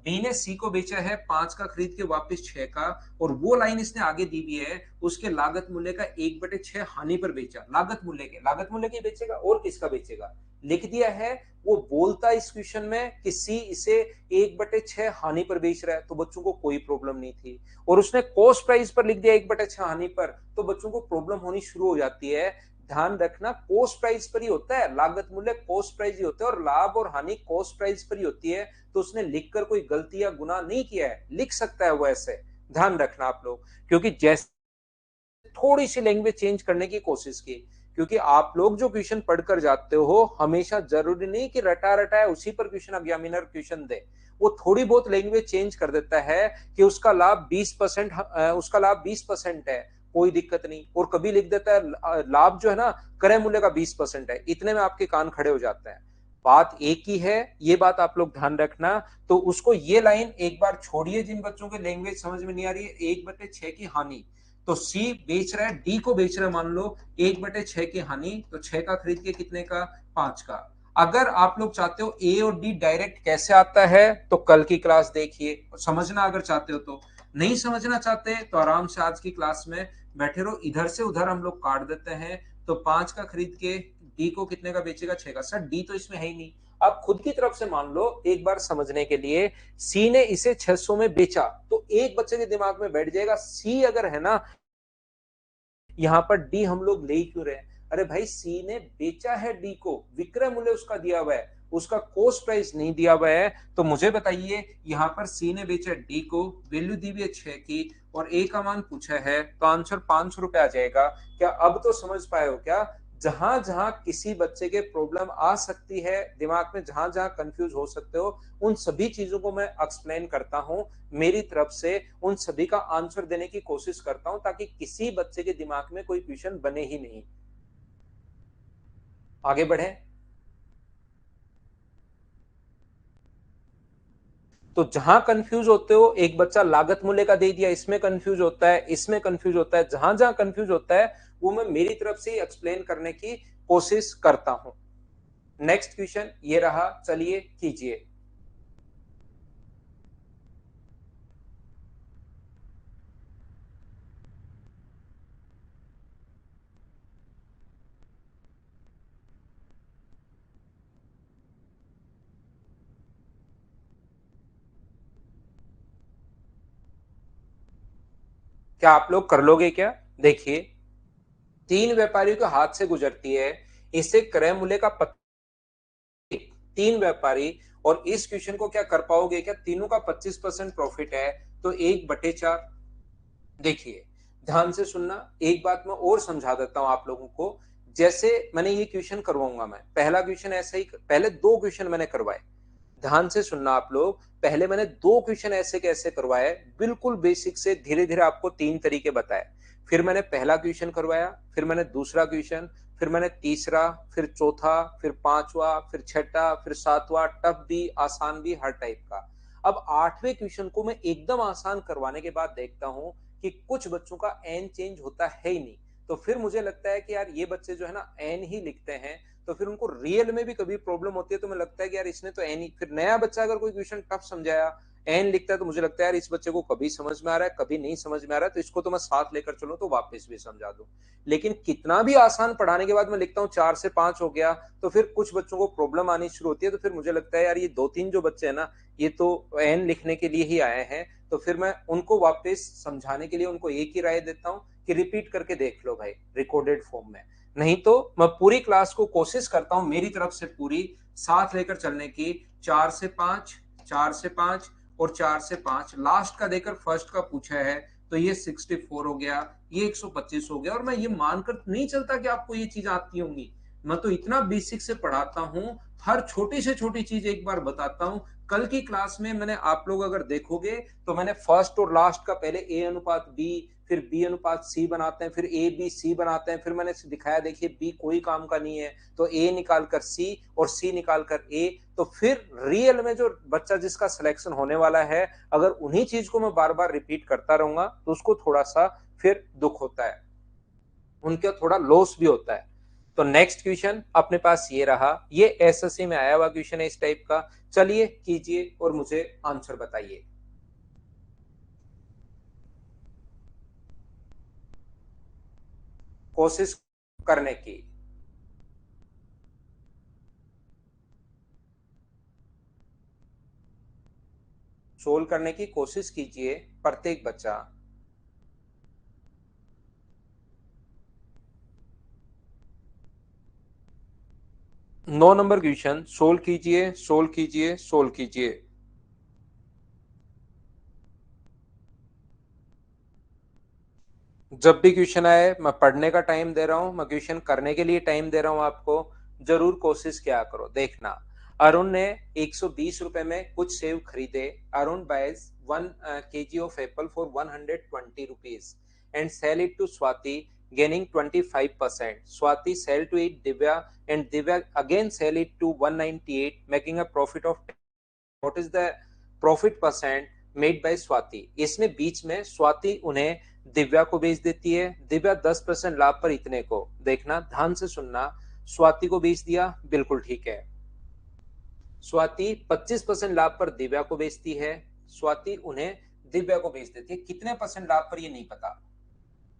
बी ने सी को बेचा है 5 का खरीद के वापस 6 का, और वो लाइन इसने आगे दी हुई है, उसके लागत मूल्य का 1/6 हानि पर बेचा। लागत मूल्य के बेचेगा, और किसका बेचेगा, लिख दिया है। वो बोलता इस क्वेश्चन में कि सी इसे 1/6 हानि पर बेच रहा है, तो बच्चों को कोई प्रॉब्लम नहीं थी। और उसने कॉस्ट प्राइस पर लिख दिया 1/6 हानि पर, तो बच्चों को प्रॉब्लम होनी शुरू हो जाती है। ध्यान रखना, कॉस्ट प्राइस पर ही होता है, लागत मूल्य कॉस्ट प्राइस ही होता है, और लाभ और हानि कॉस्ट प्राइस पर ही होती है। तो उसने लिखकर कोई गलती या गुनाह नहीं किया है, लिख सकता है वो ऐसे। ध्यान रखना आप लोग, क्योंकि जैसे थोड़ी सी लैंग्वेज चेंज करने की कोशिश की, क्योंकि आप लोग जो क्वेश्चन पढ़कर जाते हो हमेशा जरूरी नहीं कि रटा रटा है उसी पर क्वेश्चन एग्जामिनर क्वेश्चन दे। वो थोड़ी बहुत लैंग्वेज चेंज कर देता है कि उसका लाभ 20%, उसका लाभ 20% है, कोई दिक्कत नहीं, और कभी लिख देता है लाभ जो है ना क्रय मूल्य का 20% है, इतने में आपके कान खड़े हो जाते हैं। बात एक ही है, ये बात आप लोग ध्यान रखना। तो उसको ये लाइन एक बार छोड़िए, जिन बच्चों के लैंग्वेज समझ में नहीं आ रही है, 1/6 की हानि। तो सी बेच रहा है, डी को बेच रहा है, मान लो 1/6 की हानि, तो 6 का खरीद के कितने का, 5 का। अगर आप लोग चाहते हो ए और डी डायरेक्ट कैसे आता है, तो कल की क्लास देखिए समझना, अगर चाहते हो तो। नहीं समझना चाहते तो आराम से आज की क्लास में बैठे रहो, इधर से उधर हम लोग काट देते हैं। तो 5 का खरीद के डी को कितने का बेचेगा, 6 का। सर डी तो इसमें है ही नहीं। आप खुद की तरफ से मान लो, एक बार समझने के लिए, सी ने इसे 600 में बेचा, तो एक बच्चे के दिमाग में बैठ जाएगा सी अगर है ना, यहां पर डी हम लोग ले क्यों रहे हैं? अरे भाई सी ने बेचा है डी को, विक्रय मूल्य उसका दिया हुआ है, उसका कॉस्ट प्राइस नहीं दिया हुआ है। तो मुझे बताइए, यहां पर सी ने बेचा डी को, वैल्यू दी हुई है 6 की, और ए का मान पूछा है, तो आंसर 500 रुपए आ जाएगा। क्या अब तो समझ पाए हो क्या? जहां जहां किसी बच्चे के प्रॉब्लम आ सकती है दिमाग में, जहां जहां कंफ्यूज हो सकते हो, उन सभी चीजों को मैं एक्सप्लेन करता हूं मेरी तरफ से, उन सभी का आंसर देने की कोशिश करता हूं, ताकि किसी बच्चे के दिमाग में कोई क्वेश्चन बने ही नहीं। आगे बढ़े। तो जहां कंफ्यूज होते हो, एक बच्चा लागत मूल्य का दे दिया, इसमें कंफ्यूज होता है, इसमें कंफ्यूज होता है, जहां जहां कंफ्यूज होता है वो मैं मेरी तरफ से एक्सप्लेन करने की कोशिश करता हूं। नेक्स्ट क्वेश्चन ये रहा, चलिए कीजिए। क्या आप लोग कर लोगे क्या? देखिए, 3 व्यापारियों के हाथ से गुजरती है, इसे क्रय मूल्य का पता, 3 व्यापारी, और इस क्वेश्चन को क्या कर पाओगे क्या? तीनों का 25% प्रॉफिट है, तो 1/4। देखिए, ध्यान से सुनना, एक बात मैं और समझा देता हूं आप लोगों को। जैसे मैंने ये क्वेश्चन करवाऊंगा, मैं पहला क्वेश्चन ऐसे ही, पहले 2 क्वेश्चन मैंने करवाए, ध्यान से सुनना आप लोग। पहले मैंने 2 क्वेश्चन ऐसे कैसे करवाए, बिल्कुल बेसिक से धीरे धीरे आपको 3 तरीके बताए। फिर मैंने पहला क्वेश्चन करवाया, फिर मैंने दूसरा क्वेश्चन, फिर मैंने तीसरा, फिर चौथा, फिर पांचवा, फिर छठा, फिर सातवां, टफ भी, आसान भी, हर टाइप का। अब 8वें क्वेश्चन को मैं एकदम आसान करवाने के बाद देखता हूं कि कुछ बच्चों का एन चेंज होता है ही नहीं। तो फिर मुझे लगता है कि यार ये बच्चे जो है ना एन ही लिखते हैं, तो फिर उनको रियल में भी कभी प्रॉब्लम होती है, तो मुझे लगता है कि यार इसने तो एन ही, फिर नया बच्चा अगर कोई क्वेश्चन टफ समझाया, एन लिखता है, तो मुझे लगता है यार इस बच्चे को कभी समझ में आ रहा है, कभी नहीं समझ में आ रहा है, तो इसको तो मैं साथ लेकर चलूं तो वापस भी समझा दूं। लेकिन कितना भी आसान पढ़ाने के बाद मैं लिखता हूँ 4 से 5 हो गया, तो फिर कुछ बच्चों को प्रॉब्लम आनी शुरू होती है। तो फिर मुझे लगता है यार ये 2-3 जो बच्चे हैं ना, ये तो एन लिखने के लिए ही आए हैं। तो फिर मैं उनको वापस समझाने के लिए उनको एक ही राय देता हूँ कि रिपीट करके देख लो भाई, रिकॉर्डेड फॉर्म में। नहीं तो मैं पूरी क्लास को कोशिश करता हूं मेरी तरफ से पूरी साथ लेकर चलने की, 4 से 5, 4 से 5, और 4 से 5, लास्ट का देकर फर्स्ट का पूछा है, तो ये 64 हो गया, ये 125 हो गया। और मैं ये मानकर नहीं चलता कि आपको ये चीज आती होंगी, मैं तो इतना बेसिक से पढ़ाता हूं, हर छोटी से छोटी चीज एक बार बताता हूं। कल की क्लास में मैंने, आप लोग अगर देखोगे, तो मैंने फर्स्ट और लास्ट का पहले ए अनुपात बी, फिर बी अनुपात सी बनाते हैं, फिर ए बी सी बनाते हैं, फिर मैंने दिखाया देखिए बी कोई काम का नहीं है, तो ए निकाल कर सी और सी निकाल कर ए। तो फिर रियल में जो बच्चा जिसका सिलेक्शन होने वाला है, अगर उन्हीं चीज को मैं बार बार रिपीट करता रहूंगा, तो उसको थोड़ा सा फिर दुख होता है, उनका थोड़ा लॉस भी होता है। तो नेक्स्ट क्वेश्चन अपने पास ये रहा, ये एसएससी में आया हुआ क्वेश्चन है इस टाइप का। चलिए कीजिए और मुझे आंसर बताइए। कोशिश करने की, सोल्व करने की कोशिश कीजिए प्रत्येक बच्चा। 9 नंबर क्वेश्चन सोल्व कीजिए, सोल्व कीजिए, सोल्व कीजिए। जब भी क्वेश्चन आए मैं पढ़ने का टाइम दे रहा हूं, मैं क्वेश्चन करने के लिए टाइम दे रहा हूं आपको। जरूर कोशिश क्या करो। देखना, अरुण ने 120 रुपए में कुछ सेव खरीदे। Arun buys 1 kg of apple for 120 rupees and sell it to Swati gaining 25%. Swati sell to it Divya and Divya again sell it to 198 making a profit of 10. What is the profit percent made by Swati? इसमें बीच में स्वाति उन्हें दिव्या को बेच देती है। दिव्या 10% लाभ पर इतने को, देखना ध्यान से सुनना, स्वाति को बेच दिया, बिल्कुल ठीक है। स्वाति 25% लाभ पर दिव्या को बेचती है। स्वाति उन्हें दिव्या को बेच देती है। कितने परसेंट लाभ पर ये नहीं पता,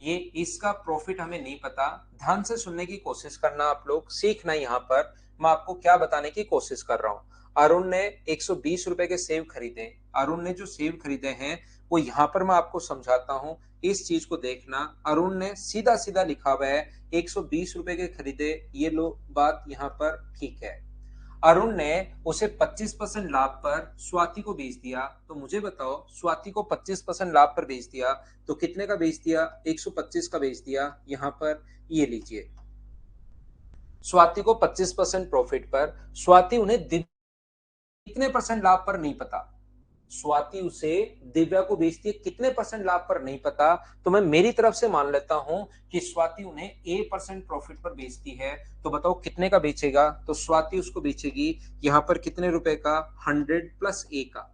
ये इसका प्रॉफिट हमें नहीं पता। ध्यान से सुनने की कोशिश करना, आप लोग सीखना। यहाँ पर मैं आपको क्या बताने की कोशिश कर रहा हूं। अरुण ने 120 रुपए के सेव खरीदे। अरुण ने जो सेव खरीदे हैं वो यहाँ पर मैं आपको समझाता हूं। इस चीज को देखना, अरुण ने सीधा सीधा लिखा हुआ है 120 रुपए के खरीदे। ये लो बात यहाँ पर ठीक है। अरुण ने उसे 25% लाभ पर स्वाति को बेच दिया। तो मुझे बताओ, स्वाति को 25% लाभ पर बेच दिया तो कितने का बेच दिया? 125 का बेच दिया। यहां पर ये लीजिए, स्वाति को 25% प्रॉफिट पर। स्वाति उन्हें कितने परसेंट लाभ पर नहीं पता। स्वाति उसे दिव्या को बेचती है कितने परसेंट लाभ पर नहीं पता। तो मैं मेरी तरफ से मान लेता हूं कि स्वाति उन्हें A% प्रॉफिट पर बेचती है। तो बताओ कितने का बेचेगा? तो स्वाति उसको बेचेगी यहां पर कितने रुपए का? 100 प्लस A का।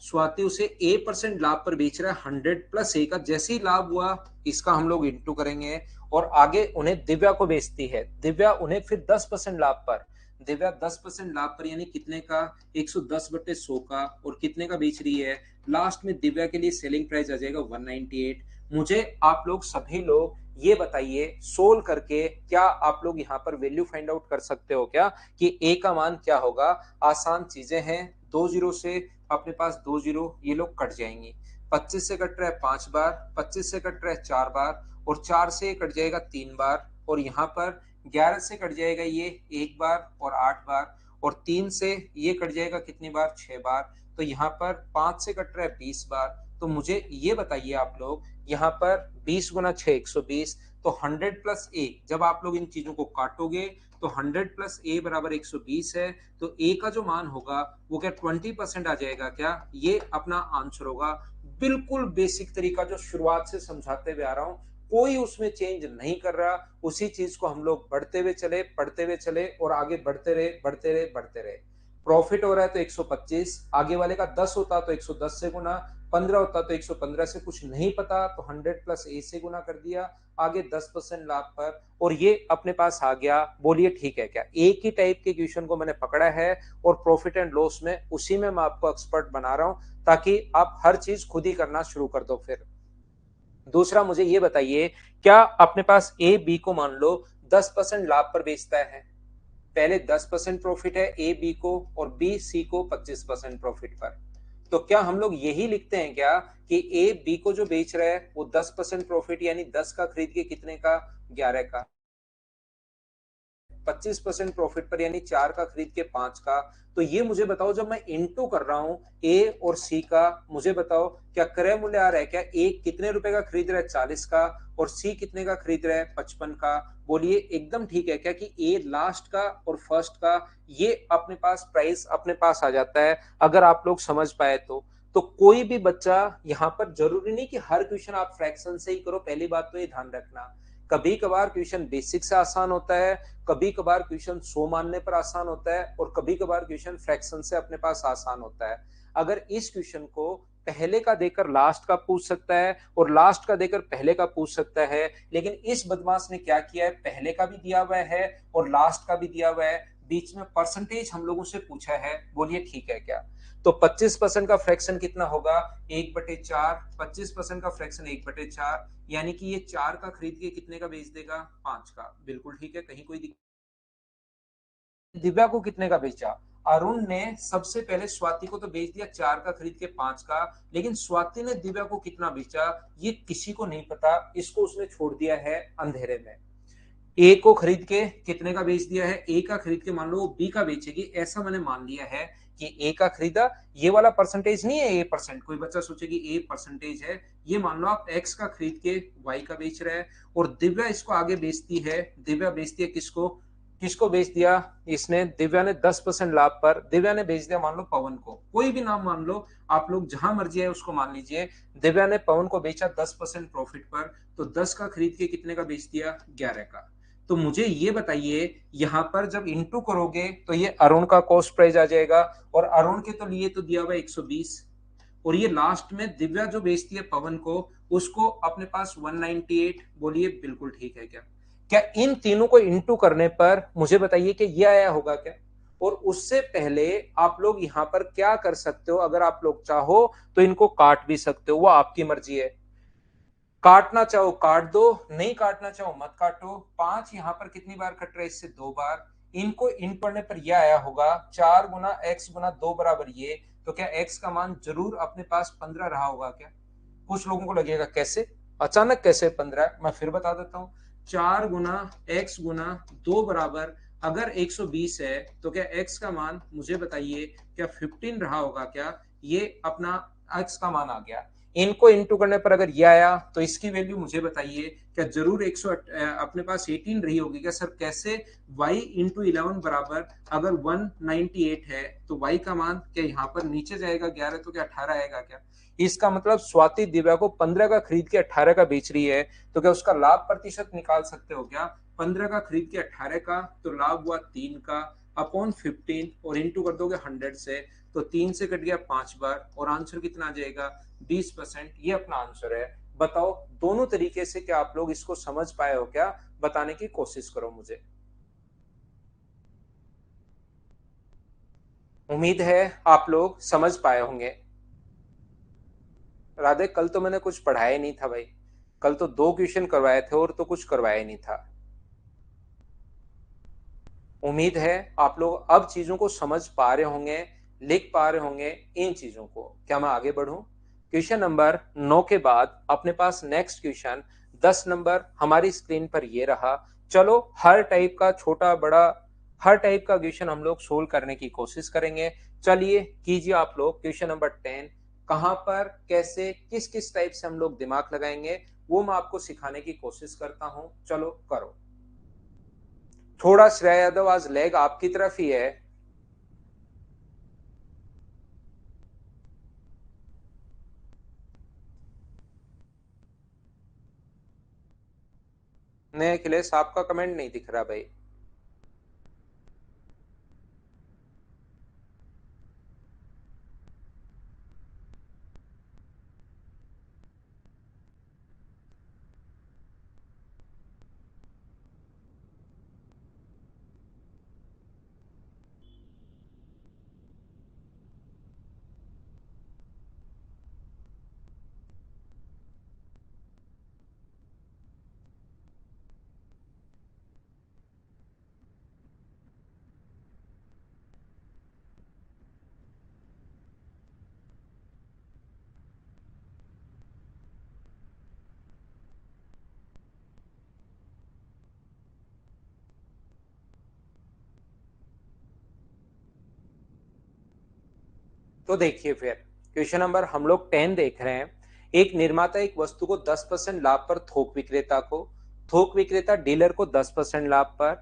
स्वाति उसे A% लाभ पर बेच रहा है 100 प्लस A का। जैसे ही लाभ हुआ इसका हम लोग इंटू करेंगे और आगे उन्हें दिव्या को बेचती है। दिव्या उन्हें फिर 10% लाभ पर, दिव्या 10% लाभ पर यानी कितने का? 110/100 का। और कितने का बेच रही है? लास्ट में दिव्या के लिए सेलिंग प्राइस आ जाएगा 198। मुझे आप लोग सभी लोग ये बताइए, सोल्व करके क्या आप लोग यहाँ पर वैल्यू फाइंड आउट कर सकते हो क्या कि ए का मान क्या होगा? आसान चीजें हैं। 2 जीरो से अपने पास 2 जीरो ये लोग कट जाएंगे। 25 से कट रहा है 5 बार, 25 से कट रहा है 4 बार, और 4 से कट जाएगा 3 बार, और यहाँ पर 11 से कट जाएगा ये 1 बार और 8 बार, और 3 से ये कट जाएगा कितनी बार? 6 बार। तो यहाँ पर 5 से कट रहा है 20 बार। तो मुझे ये बताइए आप लोग, यहाँ पर 20 गुना 6 120, तो 100 प्लस ए, जब आप लोग इन चीजों को काटोगे तो 100 प्लस ए बराबर 120 है। तो ए का जो मान होगा वो क्या 20% आ जाएगा क्या? ये अपना आंसर होगा। बिल्कुल बेसिक तरीका जो शुरुआत से समझाते हुए आ रहा हूं, कोई उसमें चेंज नहीं कर रहा। उसी चीज को हम लोग बढ़ते हुए चले, पढ़ते हुए चले और आगे बढ़ते रहे, बढ़ते रहे, बढ़ते रहे। प्रॉफिट हो रहा है तो 125, आगे वाले का 10 होता तो 110 से गुना, 15 होता तो 115 से, कुछ नहीं पता तो 100 प्लस ए से गुना कर दिया, आगे 10% लाभ पर, और ये अपने पास आ गया। बोलिए ठीक है क्या? एक ही टाइप के क्वेश्चन को मैंने पकड़ा है और प्रॉफिट एंड लॉस में उसी में मैं आपको एक्सपर्ट बना रहा हूं ताकि आप हर चीज खुद ही करना शुरू कर दो। फिर दूसरा मुझे ये बताइए, क्या अपने पास ए बी को मान लो 10% लाभ पर बेचता है। पहले 10% प्रॉफिट है ए बी को और बी सी को 25% प्रॉफिट पर। तो क्या हम लोग यही लिखते हैं क्या कि ए बी को जो बेच रहा है वो 10% प्रॉफिट यानी 10 का खरीद के कितने का? 11 का। 25% प्रॉफिट पर यानी 4 का खरीद के 5 का। तो ये मुझे बताओ, जब मैं इनटू कर रहा हूं ए और सी का, मुझे बताओ क्या क्रय मूल्य आ रहा है? क्या ए कितने रुपए का खरीद रहा है? 40 का। और सी कितने का खरीद रहा है? 55 का। बोलिए एकदम ठीक है क्या कि ए लास्ट का और फर्स्ट का ये अपने पास प्राइस अपने पास आ जाता है, अगर आप लोग समझ पाए तो कोई भी बच्चा यहाँ पर, जरूरी नहीं कि हर क्वेश्चन आप फ्रैक्शन से ही करो। पहली बात तो ये ध्यान रखना, कभी कभार क्वेश्चन बेसिक से आसान होता है, कभी कभार क्वेश्चन 100 मानने पर आसान होता है, और कभी कभार क्वेश्चन फ्रैक्शन से अपने पास आसान होता है। अगर इस क्वेश्चन को पहले का देकर लास्ट का पूछ सकता है और लास्ट का देकर पहले का पूछ सकता है, लेकिन इस बदमाश ने क्या किया है, पहले का भी दिया हुआ है और लास्ट का भी दिया हुआ है, बीच में परसेंटेज हम लोगों से पूछा है। बोलिए ठीक है क्या? तो 25% का फ्रैक्शन कितना होगा? 1/4। 25% का फ्रैक्शन 1/4 यानी कि ये 4 का खरीद के कितने का बेच देगा? 5 का। बिल्कुल ठीक है, कहीं कोई दिव्या को कितने का बेचा? अरुण ने सबसे पहले स्वाति को तो बेच दिया 4 का खरीद के 5 का, लेकिन स्वाति ने दिव्या को कितना बेचा ये किसी को नहीं पता, इसको उसने छोड़ दिया है अंधेरे में। ए को खरीद के कितने का बेच दिया है, ए का खरीद के मान लो वो बी का बेचेगी, ऐसा मैंने मान लिया है कि ए का खरीदा, ये वाला परसेंटेज नहीं है ए परसेंट, कोई बच्चा सोचेगी ए परसेंटेज है, ये मान लो आप एक्स का खरीद के वाई का बेच रहे हैं, और दिव्या इसको आगे बेचती है, दिव्या बेचती है किसको, किसको बेच दिया इसने, दिव्या ने 10% लाभ पर, दिव्या ने बेच दिया मान लो पवन को, कोई भी नाम मान लो आप लोग, जहां मर्जी है उसको मान लीजिए, दिव्या ने पवन को बेचा 10% प्रॉफिट पर, तो 10 का खरीद के कितने का बेच दिया, 11 का। तो मुझे ये बताइए यहां पर जब इंटू करोगे तो ये अरुण का कॉस्ट प्राइस आ जाएगा, और अरुण के तो लिए तो दिया हुआ 120, और ये लास्ट में दिव्या जो बेचती है पवन को, उसको अपने पास 198, बोलिए बिल्कुल ठीक है क्या, क्या इन तीनों को इंटू करने पर मुझे बताइए कि ये आया होगा क्या। और उससे पहले आप लोग यहां पर क्या कर सकते हो, अगर आप लोग चाहो तो इनको काट भी सकते हो, वो आपकी मर्जी है, काटना चाहो काट दो, नहीं काटना चाहो मत काटो। 5 यहां पर कितनी बार कट रहा है, इससे 2 बार, इनको इन पढ़ने पर यह आया होगा 4 गुना एक्स गुना 2 बराबर ये, तो क्या एक्स का मान जरूर अपने पास 15 रहा होगा क्या। कुछ लोगों को लगेगा कैसे, अचानक कैसे 15, मैं फिर बता देता हूँ, 4 गुना एक्स गुना 2 बराबर अगर 120 है, तो क्या एक्स का मान मुझे बताइए क्या 15 रहा होगा क्या, ये अपना एक्स का मान आ गया। इनको इंटू करने पर अगर ये आया तो इसकी वैल्यू मुझे बताइए क्या जरूर 100 अपने पास 18 रही होगी क्या सर, कैसे, y इंटू 11 बराबर अगर 198 है तो y का मान क्या यहाँ पर नीचे जाएगा 11, तो क्या 18 आएगा क्या। इसका मतलब स्वाति दिव्या को 15 का खरीद के 18 का बेच रही है, तो क्या उसका लाभ प्रतिशत निकाल सकते हो क्या, 15 का खरीद के 18 का, तो लाभ हुआ 3 का अपॉन 15, और इंटू कर दोगे 100 से, तो 3 से कट गया 5 बार, और आंसर कितना आ जाएगा 20%, ये अपना आंसर है। बताओ दोनों तरीके से क्या आप लोग इसको समझ पाए हो क्या, बताने की कोशिश करो मुझे। उम्मीद है आप लोग समझ पाए होंगे। राधे कल तो मैंने कुछ पढ़ाया नहीं था भाई, कल तो 2 क्वेश्चन करवाए थे और तो कुछ करवाया नहीं था। उम्मीद है आप लोग अब चीजों को समझ पा रहे होंगे, लिख पा रहे होंगे इन चीजों को। क्या मैं आगे बढ़ूं, क्वेश्चन नंबर 9 के बाद अपने पास नेक्स्ट क्वेश्चन 10 नंबर हमारी स्क्रीन पर ये रहा। चलो हर टाइप का छोटा बड़ा हर टाइप का क्वेश्चन हम लोग सोल्व करने की कोशिश करेंगे। चलिए कीजिए आप लोग क्वेश्चन नंबर 10, कहां पर कैसे किस किस टाइप से हम लोग दिमाग लगाएंगे वो मैं आपको सिखाने की कोशिश करता हूं, चलो करो। थोड़ा श्रेया यादव आज लेग आपकी तरफ ही है। नहीं अखिलेश आपका कमेंट नहीं दिख रहा भाई। तो देखिए फिर क्वेश्चन नंबर हम लोग 10 देख रहे हैं। एक निर्माता एक वस्तु को 10% लाभ पर थोक विक्रेता डीलर को 10% लाभ पर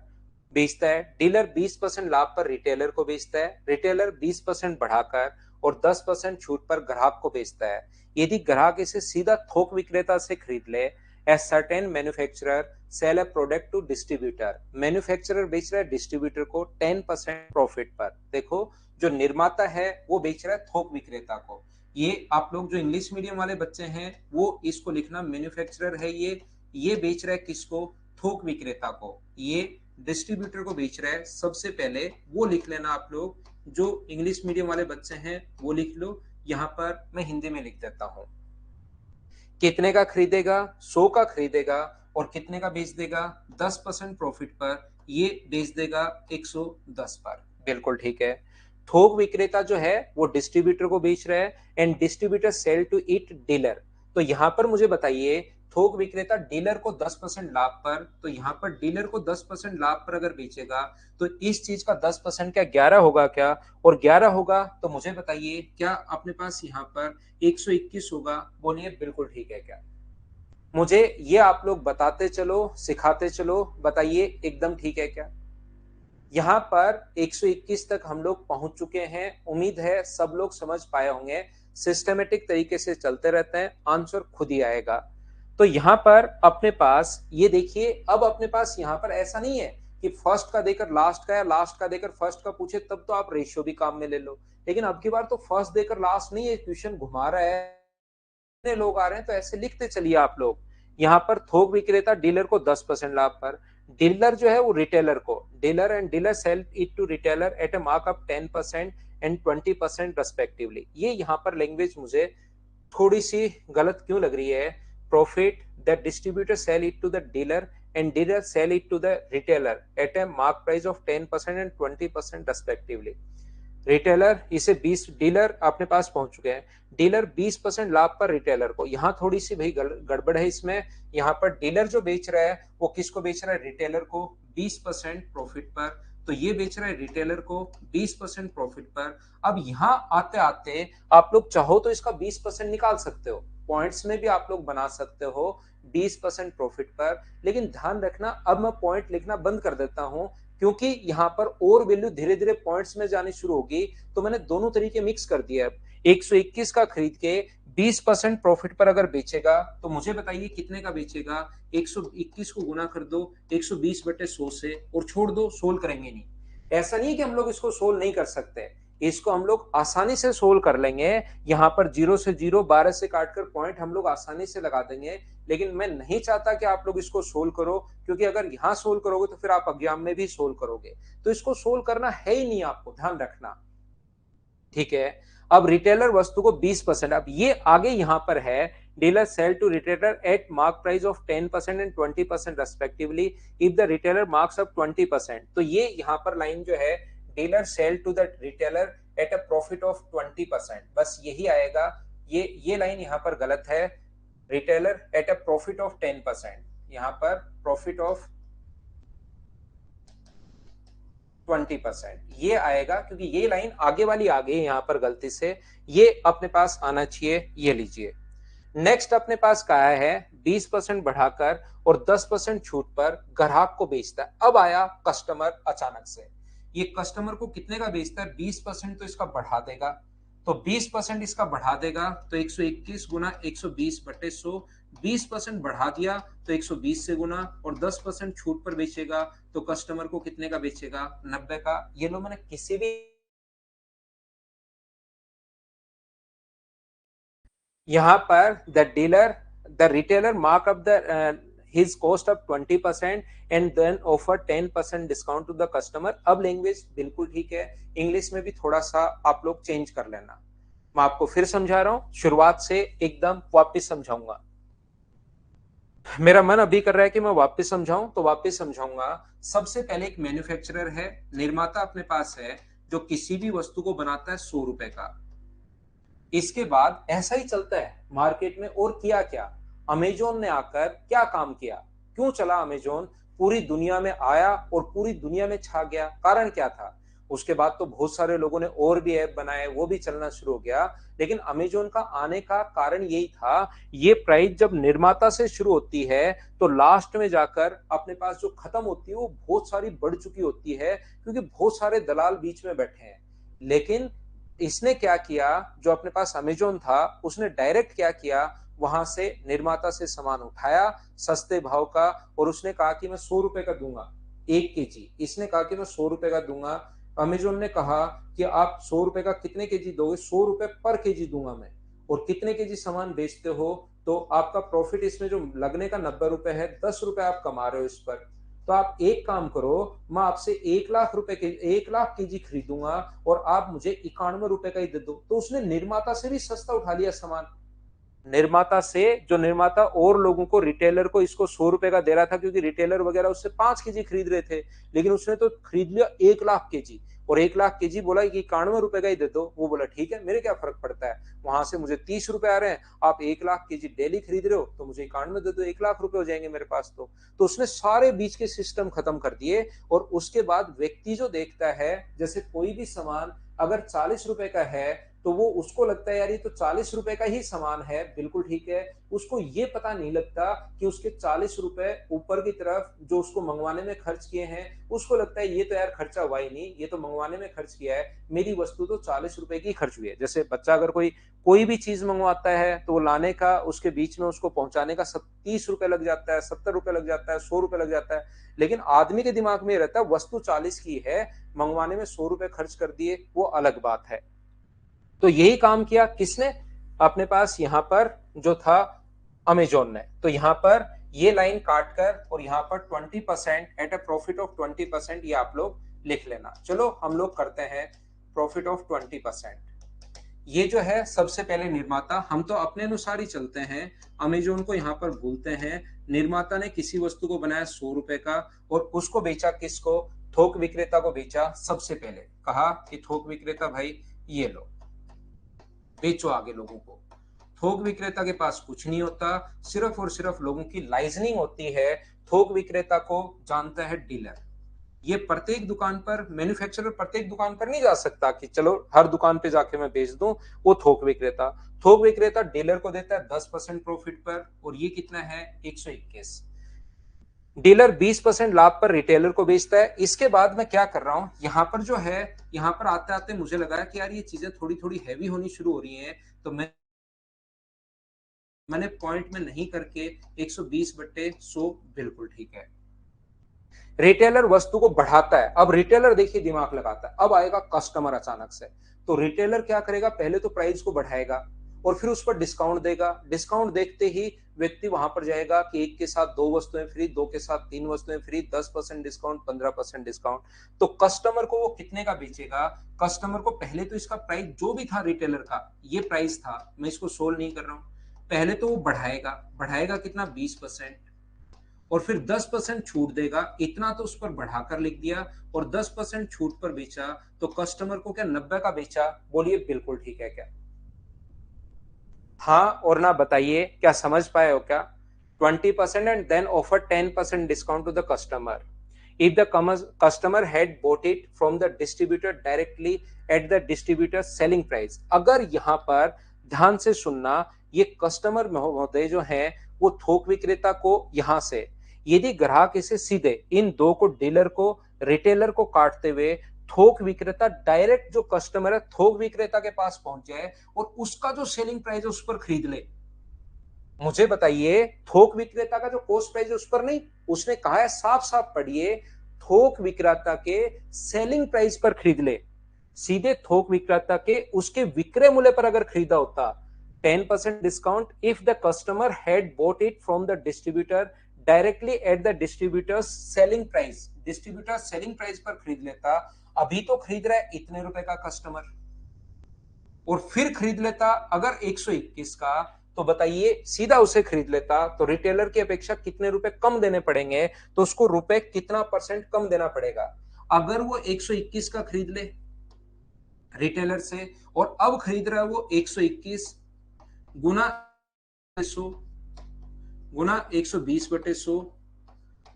बेचता है, डीलर 20% लाभ पर रिटेलर को बेचता है, रिटेलर 20% बढ़ाकर और 10% छूट पर ग्राहक को बेचता है। यदि ग्राहक इसे सीधा थोक विक्रेता से खरीद ले, a certain manufacturer sell a product to distributor, manufacturer बेच रहा है डिस्ट्रीब्यूटर को 10% प्रॉफिट पर। देखो जो निर्माता है वो बेच रहा है थोक विक्रेता को, ये आप लोग जो इंग्लिश मीडियम वाले बच्चे हैं वो इसको लिखना, मैन्युफैक्चरर है ये बेच रहा है किसको, थोक विक्रेता को, ये डिस्ट्रीब्यूटर को बेच रहा है। सबसे पहले वो लिख लेना आप लोग, जो इंग्लिश मीडियम वाले बच्चे हैं वो लिख लो, यहां पर मैं हिंदी में लिख देता हूं। कितने का खरीदेगा, 100 का खरीदेगा, और कितने का बेच देगा, 10% प्रॉफिट पर, ये बेच देगा 110 पर। बिल्कुल ठीक है। थोक विक्रेता जो है वो डिस्ट्रीब्यूटर को बेच रहा है, and distributor sell to it dealer. तो यहां पर मुझे बताइए थोक विक्रेता डीलर को 10% लाभ पर, तो यहाँ पर डीलर को 10% लाभ पर अगर बेचेगा तो इस चीज का 10% क्या 11 होगा क्या? और 11 होगा तो मुझे बताइए क्या अपने पास यहाँ पर 121 होगा? बोलिए बिल्कुल ठीक है क्या? मुझे ये आप लोग बताते चलो, सिखाते चलो, बताइए एकदम ठीक है क्या? यहाँ पर 121 तक हम लोग पहुंच चुके हैं। उम्मीद है सब लोग समझ पाए होंगे। सिस्टमेटिक तरीके से चलते रहते हैं, आंसर खुद ही आएगा। तो यहाँ पर अपने पास ये देखिए, अब अपने पास यहाँ पर ऐसा नहीं है कि फर्स्ट का देकर लास्ट का या लास्ट का देकर फर्स्ट का पूछे, तब तो आप रेशियो भी काम में ले लो। लेकिन अब की बार तो फर्स्ट देकर लास्ट नहीं है, क्वेश्चन घुमा रहा है, कितने लोग आ रहे हैं, तो ऐसे लिखते चलिए आप लोग। यहाँ पर थोक विक्रेता डीलर को 10% लाभ पर, डीलर जो है वो रिटेलर को, dealer and dealer sell it to retailer at a markup 10% and 20% respectively. ये यहाँ पर लैंग्वेज मुझे थोड़ी सी गलत क्यों लग रही है? Profit the distributor sell it to the dealer and dealer sell it to the retailer at a mark price of 10% and 20% respectively. Retailer इसे 20, डीलर अपने पास पहुंच चुके हैं, डीलर 20% लाभ पर रिटेलर को। यहाँ थोड़ी सी भाई गड़बड़ है इसमें। यहाँ पर डीलर जो बेच रहा है वो किसको बेच रहा है? रिटेलर को 20% प्रॉफिट पर। तो ये बेच रहा है रिटेलर को 20% प्रॉफिट पर। अब यहाँ आते आते आप लोग चाहो तो इसका 20% निकाल सकते हो, पॉइंट्स में भी आप लोग बना सकते हो 20% प्रॉफिट पर। लेकिन ध्यान रखना, अब मैं पॉइंट लिखना बंद कर देता हूं क्योंकि यहाँ पर और वैल्यू धीरे धीरे पॉइंट्स में जानी शुरू होगी, तो मैंने दोनों तरीके मिक्स कर दिए। अब 121 का खरीद के 20% प्रॉफिट पर अगर बेचेगा तो मुझे बताइए कितने का बेचेगा? 121 को गुना कर दो 120/100 से और छोड़ दो, सोल्व करेंगे नहीं। ऐसा नहीं है कि हम लोग इसको सोल्व नहीं कर सकते, इसको हम लोग आसानी से सोल्व कर लेंगे। यहाँ पर 0 से 0, 12 से काटकर पॉइंट हम लोग आसानी से लगा देंगे। लेकिन मैं नहीं चाहता कि आप लोग इसको सोल्व करो, क्योंकि अगर यहां सोल्व करोगे तो फिर आप एग्जाम में भी सोल्व करोगे, तो इसको सोल्व करना है ही नहीं, आपको ध्यान रखना, ठीक है? अब रिटेलर वस्तु को 20%, अब ये आगे यहां पर है, dealer sell to retailer at mark price of 10% and 20% respectively if the retailer marks up 20%। तो ये यहां पर लाइन जो है, dealer sell to the retailer at a profit of 20%, बस यही आएगा। ये लाइन यहां पर गलत है, retailer at a profit of 10%, यहां पर प्रॉफिट ऑफ 20% ये आएगा, क्योंकि ये लाइन आगे वाली आ गई यहां पर गलती से, ये अपने पास आना चाहिए। ये लीजिए, नेक्स्ट अपने पास कहा है 20% बढ़ाकर और 10% छूट पर ग्राहक को बेचता है। अब आया कस्टमर अचानक से, ये कस्टमर को कितने का बेचता है? 20% तो इसका बढ़ा देगा, तो 20% इसका बढ़ा देगा तो 121 गुना 120/100, 20% बढ़ा दिया तो 120 से गुना, और 10% छूट पर बेचेगा तो कस्टमर को कितने का बेचेगा? 90 का। ये लो, मैंने किसी भी यहाँ पर the retailer mark up the his cost of 20% and then offer 10% discount to the customer। अब लैंग्वेज बिल्कुल ठीक है, इंग्लिश में भी थोड़ा सा आप लोग चेंज कर लेना। मैं आपको फिर समझा रहा हूं, शुरुआत से एकदम वापस समझाऊंगा। मेरा मन अभी कर रहा है कि मैं वापस समझाऊं, तो वापस समझाऊंगा। सबसे पहले एक मैन्युफैक्चरर है, निर्माता अपने पास है, जो किसी भी वस्तु को बनाता है 100 रुपए का। इसके बाद ऐसा ही चलता है मार्केट में। और किया क्या? अमेजोन ने आकर क्या काम किया? क्यों चला अमेजोन? पूरी दुनिया में आया और पूरी दुनिया में छा गया। कारण क्या था? उसके बाद तो बहुत सारे लोगों ने और भी ऐप बनाए, वो भी चलना शुरू हो गया। लेकिन अमेजोन का आने का कारण यही था, ये प्राइस जब निर्माता से शुरू होती है तो लास्ट में जाकर अपने पास जो खत्म होती है वो बहुत सारी बढ़ चुकी होती है, क्योंकि बहुत सारे दलाल बीच में बैठे हैं। लेकिन इसने क्या किया, जो अपने पास अमेजोन था उसने डायरेक्ट क्या किया, वहां से निर्माता से सामान उठाया सस्ते भाव का, और उसने कहा कि मैं 100 रुपए का दूंगा 1 केजी। इसने कहा कि मैं 100 रुपए का दूंगा। अमेजोन ने कहा कि आप 100 रुपए का कितने केजी दोगे? 100 रुपए पर केजी दूंगा मैं। और कितने केजी सामान बेचते हो? तो आपका प्रॉफिट इसमें जो लगने का 90 रुपए है, 10 रुपए आप कमा रहे हो इस पर। तो आप एक काम करो, मैं आपसे 1 लाख रुपए के 1 लाख केजी खरीदूंगा और आप मुझे 91 रुपए का ही दे दो। तो उसने निर्माता से भी सस्ता उठा लिया सामान। निर्माता से, जो निर्माता और लोगों को, रिटेलर को इसको 100 रुपए का दे रहा था, क्योंकि रिटेलर वगैरह उससे 5 केजी खरीद रहे थे, लेकिन उसने तो खरीद लिया 1 लाख केजी। और 1 लाख केजी बोला कि 91 रुपए का ही दे दो, वो बोला ठीक है, मेरे क्या फर्क पड़ता है, वहां से मुझे 30 रुपए आ रहे हैं, आप 1 लाख केजी डेली खरीद रहे हो तो मुझे 91 दे दो, 1 लाख रुपए हो जाएंगे मेरे पास। तो उसने सारे बीच के सिस्टम खत्म कर दिए। और उसके बाद व्यक्ति जो देखता है, जैसे कोई भी सामान अगर 40 रुपए का है तो वो उसको लगता है यार ये तो 40 रुपए का ही सामान है, बिल्कुल ठीक है। उसको ये पता नहीं लगता कि उसके 40 रुपए ऊपर की तरफ जो उसको मंगवाने में खर्च किए हैं, उसको लगता है ये तो यार खर्चा हुआ ही नहीं, ये तो मंगवाने में खर्च किया है, मेरी वस्तु तो 40 रुपए की खर्च हुई है। जैसे बच्चा अगर कोई भी चीज मंगवाता है तो वो लाने का, उसके बीच में उसको पहुंचाने का 30 रुपए लग जाता है, 70 रुपए लग जाता है, 100 रुपए लग जाता है। लेकिन आदमी के दिमाग में रहता है वस्तु 40 की है, मंगवाने में 100 रुपए खर्च कर दिए, वो अलग बात है। तो यही काम किया किसने, अपने पास यहां पर जो था अमेजोन ने। तो यहां पर ये लाइन काटकर और यहां पर 20% एट अ प्रॉफिट ऑफ 20%, ये आप लोग लिख लेना। चलो हम लोग करते हैं प्रॉफिट ऑफ 20%। ये जो है सबसे पहले निर्माता, हम तो अपने अनुसार ही चलते हैं, अमेजोन को यहाँ पर भूलते हैं। निर्माता ने किसी वस्तु को बनाया 100 रुपए का और उसको बेचा किसको, थोक विक्रेता को बेचा। सबसे पहले कहा कि थोक विक्रेता भाई ये लो, बेचो आगे लोगों को। थोक विक्रेता के पास कुछ नहीं होता, सिर्फ और सिर्फ लोगों की लाइजनिंग होती है। थोक विक्रेता को जानता है डीलर। ये प्रत्येक दुकान पर, मैन्युफैक्चरर प्रत्येक दुकान पर नहीं जा सकता कि चलो हर दुकान पे जाके मैं बेच दूं, वो थोक विक्रेता डीलर को देता है 10% प्रॉफिट पर, और ये कितना है 121। डीलर 20% लाभ पर रिटेलर को बेचता है। इसके बाद मैं क्या कर रहा हूं, यहां पर जो है, यहां पर आते आते मुझे लगा कि यार ये चीजें थोड़ी थोड़ी हैवी होनी शुरू हो रही हैं, तो मैंने पॉइंट में नहीं करके 120/100, बिल्कुल ठीक है। रिटेलर वस्तु को बढ़ाता है। अब रिटेलर देखिए दिमाग लगाता है, अब आएगा कस्टमर अचानक से। तो रिटेलर क्या करेगा, पहले तो प्राइस को बढ़ाएगा और फिर उस पर डिस्काउंट देगा। डिस्काउंट देखते ही व्यक्ति वहां पर जाएगा कि एक के साथ 2 वस्तुएं फ्री, 2 के साथ 3 वस्तुएं फ्री, 10% डिस्काउंट, 15% डिस्काउंट। तो कस्टमर को वो कितने का बेचेगा, कस्टमर को पहले तो इसका प्राइस जो भी था रिटेलर का, ये प्राइस था, मैं इसको सोल्व नहीं कर रहा हूं, पहले तो वो बढ़ाएगा। बढ़ाएगा कितना, 20%, और फिर 10% छूट देगा। इतना तो उस पर बढ़ाकर लिख दिया और 10% छूट पर बेचा। तो कस्टमर को क्या 90 का बेचा, बोलिए बिल्कुल ठीक है क्या, हाँ और ना बताइए, क्या समझ पाए हो क्या। 20% and then offer 10% discount to the customer if the customer had bought it from the distributor directly at the distributor selling price। अगर यहां पर ध्यान से सुनना, ये कस्टमर महोदय जो हैं वो थोक विक्रेता को यहां से, यदि ग्राहक इसे सीधे इन दो को, डीलर को रिटेलर को काटते हुए, थोक विक्रेता डायरेक्ट जो कस्टमर है थोक विक्रेता के पास पहुंच जाए और उसका जो सेलिंग प्राइस है उस पर खरीद ले। मुझे बताइए, थोक विक्रेता का जो कॉस्ट प्राइस है उस पर नहीं, उसने कहा है साफ साफ पढ़िए, थोक विक्रेता के सेलिंग प्राइस पर खरीद ले। सीधे थोक विक्रेता के उसके विक्रय मूल्य पर अगर खरीदा होता, 10% discount if the customer had bought it from the distributor directly at the distributor selling price, distributor selling price पर खरीद लेता। अभी तो खरीद रहा है इतने रुपए का कस्टमर, और फिर खरीद लेता अगर 121 का, तो बताइए सीधा उसे खरीद लेता तो रिटेलर की अपेक्षा कितने रुपए कम देने पड़ेंगे, तो उसको रुपए कितना परसेंट कम देना पड़ेगा। अगर वो 121 का खरीद ले रिटेलर से और अब खरीद रहा है वो 121 गुना 100 गुना 120/100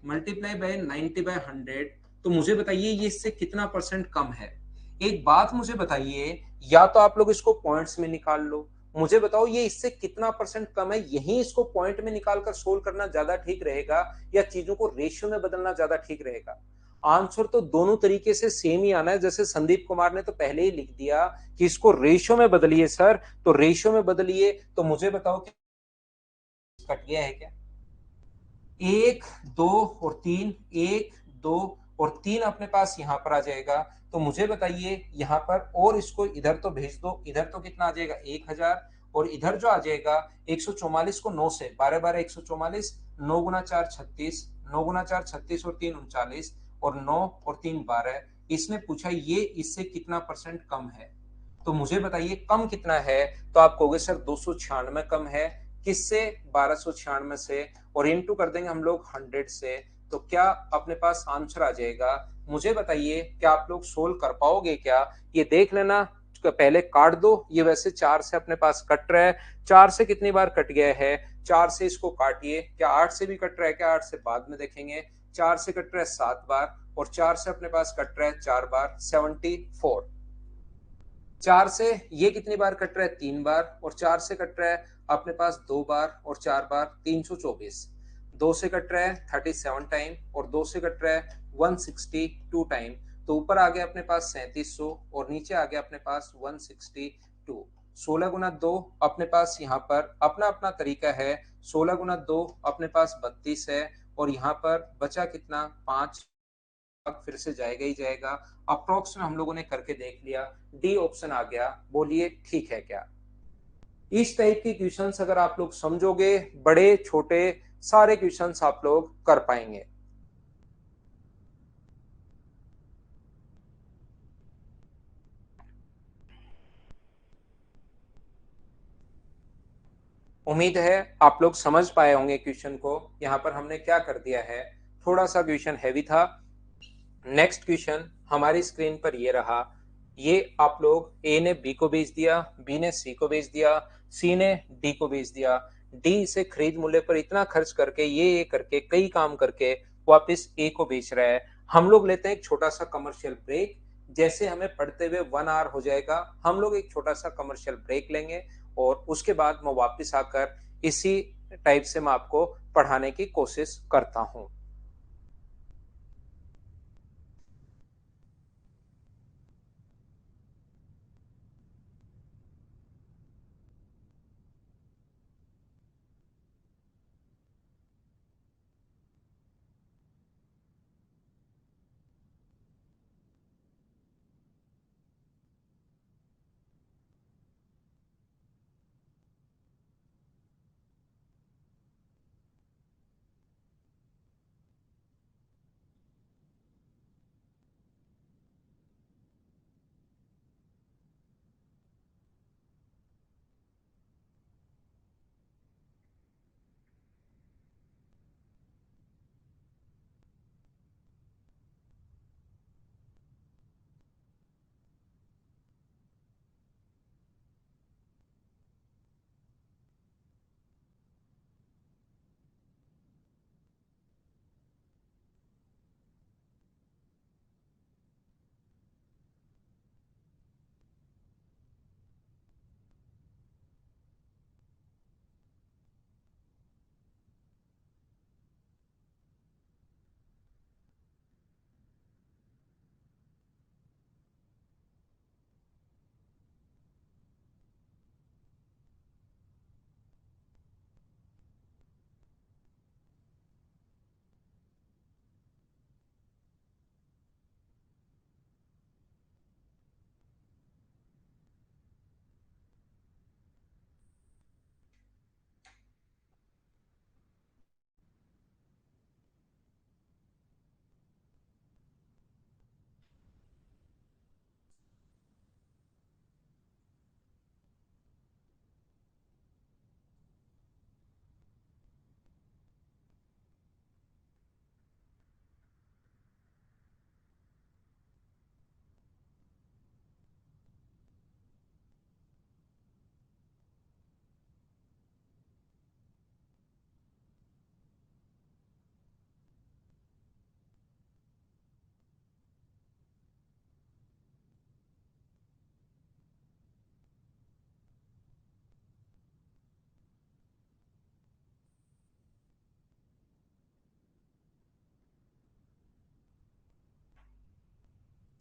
मल्टीप्लाई बाय 90/100, तो मुझे बताइए ये इससे कितना परसेंट कम है। एक बात मुझे बताइए, या तो आप लोग इसको पॉइंट्स में निकाल लो, मुझे बताओ ये इससे कितना परसेंट कम है, यही इसको पॉइंट में निकालकर सोल्व करना ज्यादा ठीक रहेगा या चीजों को रेशियो में बदलना ज्यादा ठीक रहेगा। आंसर तो दोनों तरीके से सेम ही आना है। जैसे संदीप कुमार ने तो पहले ही लिख दिया कि इसको रेशियो में बदलिए सर, तो रेशियो में बदलिए। तो मुझे बताओ कि कट गया है क्या, 1 2 और 3, 1 2 और 3 अपने पास यहां पर आ जाएगा। तो मुझे बताइए यहां पर, और इसको इधर तो भेज दो, इधर तो कितना आ जाएगा 1000, और इधर जो आ जाएगा 144 को 9 से, 12 12 144, 9 गुना 4 36, 9 गुना 4 36 और 3 39, और 9 और 3 12। इसने पूछा ये इससे कितना परसेंट कम है, तो मुझे बताइए कम कितना है। तो आप कहोगे सर 296 कम है, किससे, 1296 से, और इनटू कर देंगे हम लोग 100 से। तो क्या अपने पास आंसर आ जाएगा मुझे बताइए क्या आप लोग सोल्व कर पाओगे क्या? ये देख लेना, पहले काट दो। ये वैसे 4 से अपने पास कट रहा है, 4 से कितनी बार कट गया है? 4 से इसको काटिए। क्या 8 से भी कट रहा है क्या? 8 से बाद में देखेंगे। 4 से कट रहा है 7 बार, और 4 से अपने पास कट रहा है 4 बार, 74। 4 से ये कितनी बार कट रहा है? 3 बार, और 4 से कट रहा है अपने पास 2 बार, और 4 बार 324। 2 से कट रहा है 37 टाइम, और 2 से कट रहा है 162 टाइम। तो ऊपर आ गया अपने पास 3700, और नीचे आ गया अपने पास 162। 16 गुना 2 अपने पास यहाँ पर अपना अपना तरीका है। 16 गुना 2 अपने पास 32 है, और यहाँ पर बचा कितना? 5। फिर से जाएगा ही जाएगा। अप्रोक्स में हम लोगों ने करके देख लिया, डी ऑप्शन आ गया। बोलिए ठीक है क्या? इस टाइप के क्वेश्चंस अगर आप लोग समझोगे, बड़े छोटे सारे क्वेश्चंस आप लोग कर पाएंगे। उम्मीद है आप लोग समझ पाए होंगे क्वेश्चन को। यहाँ पर हमने क्या कर दिया है, थोड़ा सा क्वेश्चन हैवी था। नेक्स्ट क्वेश्चन हमारी स्क्रीन पर ये रहा। ये आप लोग, ए ने बी को भेज दिया, बी ने सी को भेज दिया, सी ने डी को भेज दिया। डी इसे खरीद मूल्य पर इतना खर्च करके, ये करके, कई काम करके वापस ए को बेच रहा है। हम लोग लेते हैं एक छोटा सा कमर्शियल ब्रेक। जैसे हमें पढ़ते हुए 1 आवर हो जाएगा, हम लोग एक छोटा सा कमर्शियल ब्रेक लेंगे, और उसके बाद मैं वापस आकर इसी टाइप से मैं आपको पढ़ाने की कोशिश करता हूं।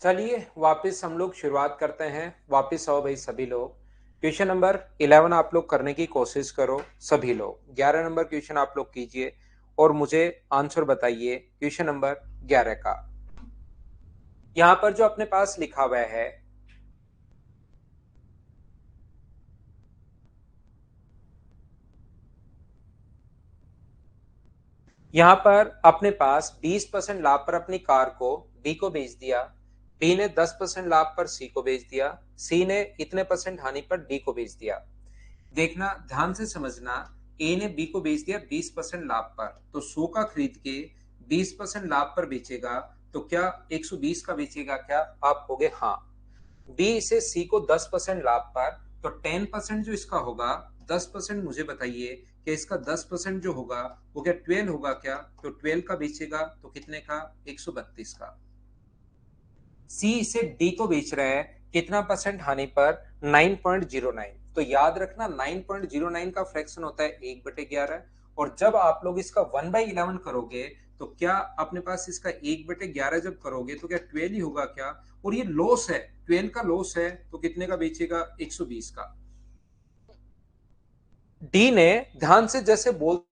चलिए वापस हम लोग शुरुआत करते हैं। वापस आओ भाई सभी लोग। क्वेश्चन नंबर 11 आप लोग करने की कोशिश करो सभी लोग। 11 नंबर क्वेश्चन आप लोग कीजिए, और मुझे आंसर बताइए क्वेश्चन नंबर 11 का। यहाँ पर जो अपने पास लिखा हुआ है, यहाँ पर अपने पास 20% लाभ पर अपनी कार को बी को बेच दिया, बी ने 10% लाभ पर सी को बेच दिया, सी ने इतने परसेंट हानि पर डी को बेच दिया। देखना ध्यान से समझना, ए ने बी को बेच दिया 20% लाभ पर, तो 100 का खरीद के 20% लाभ पर बेचेगा, तो क्या 120 का बेचेगा क्या? आप कहोगे हाँ। बी से सी को 10% लाभ पर, तो 10% जो इसका होगा, 10% मुझे बताइए कि इसका 10% जो होगा वो क्या 12 होगा क्या? तो 12 का बेचेगा तो कितने का? 132 का। सी इसे डी को बेच रहा है कितना परसेंट हानि पर? 9.09। तो याद रखना 9.09 का फ्रैक्शन होता है 1/11। और जब आप लोग इसका 1/11 करोगे तो क्या अपने पास इसका 1/11 जब करोगे तो क्या 12 ही होगा क्या? और ये लॉस है, 12 का लॉस है, तो कितने का बेचेगा? 120 का। डी ने ध्यान से जैसे बोल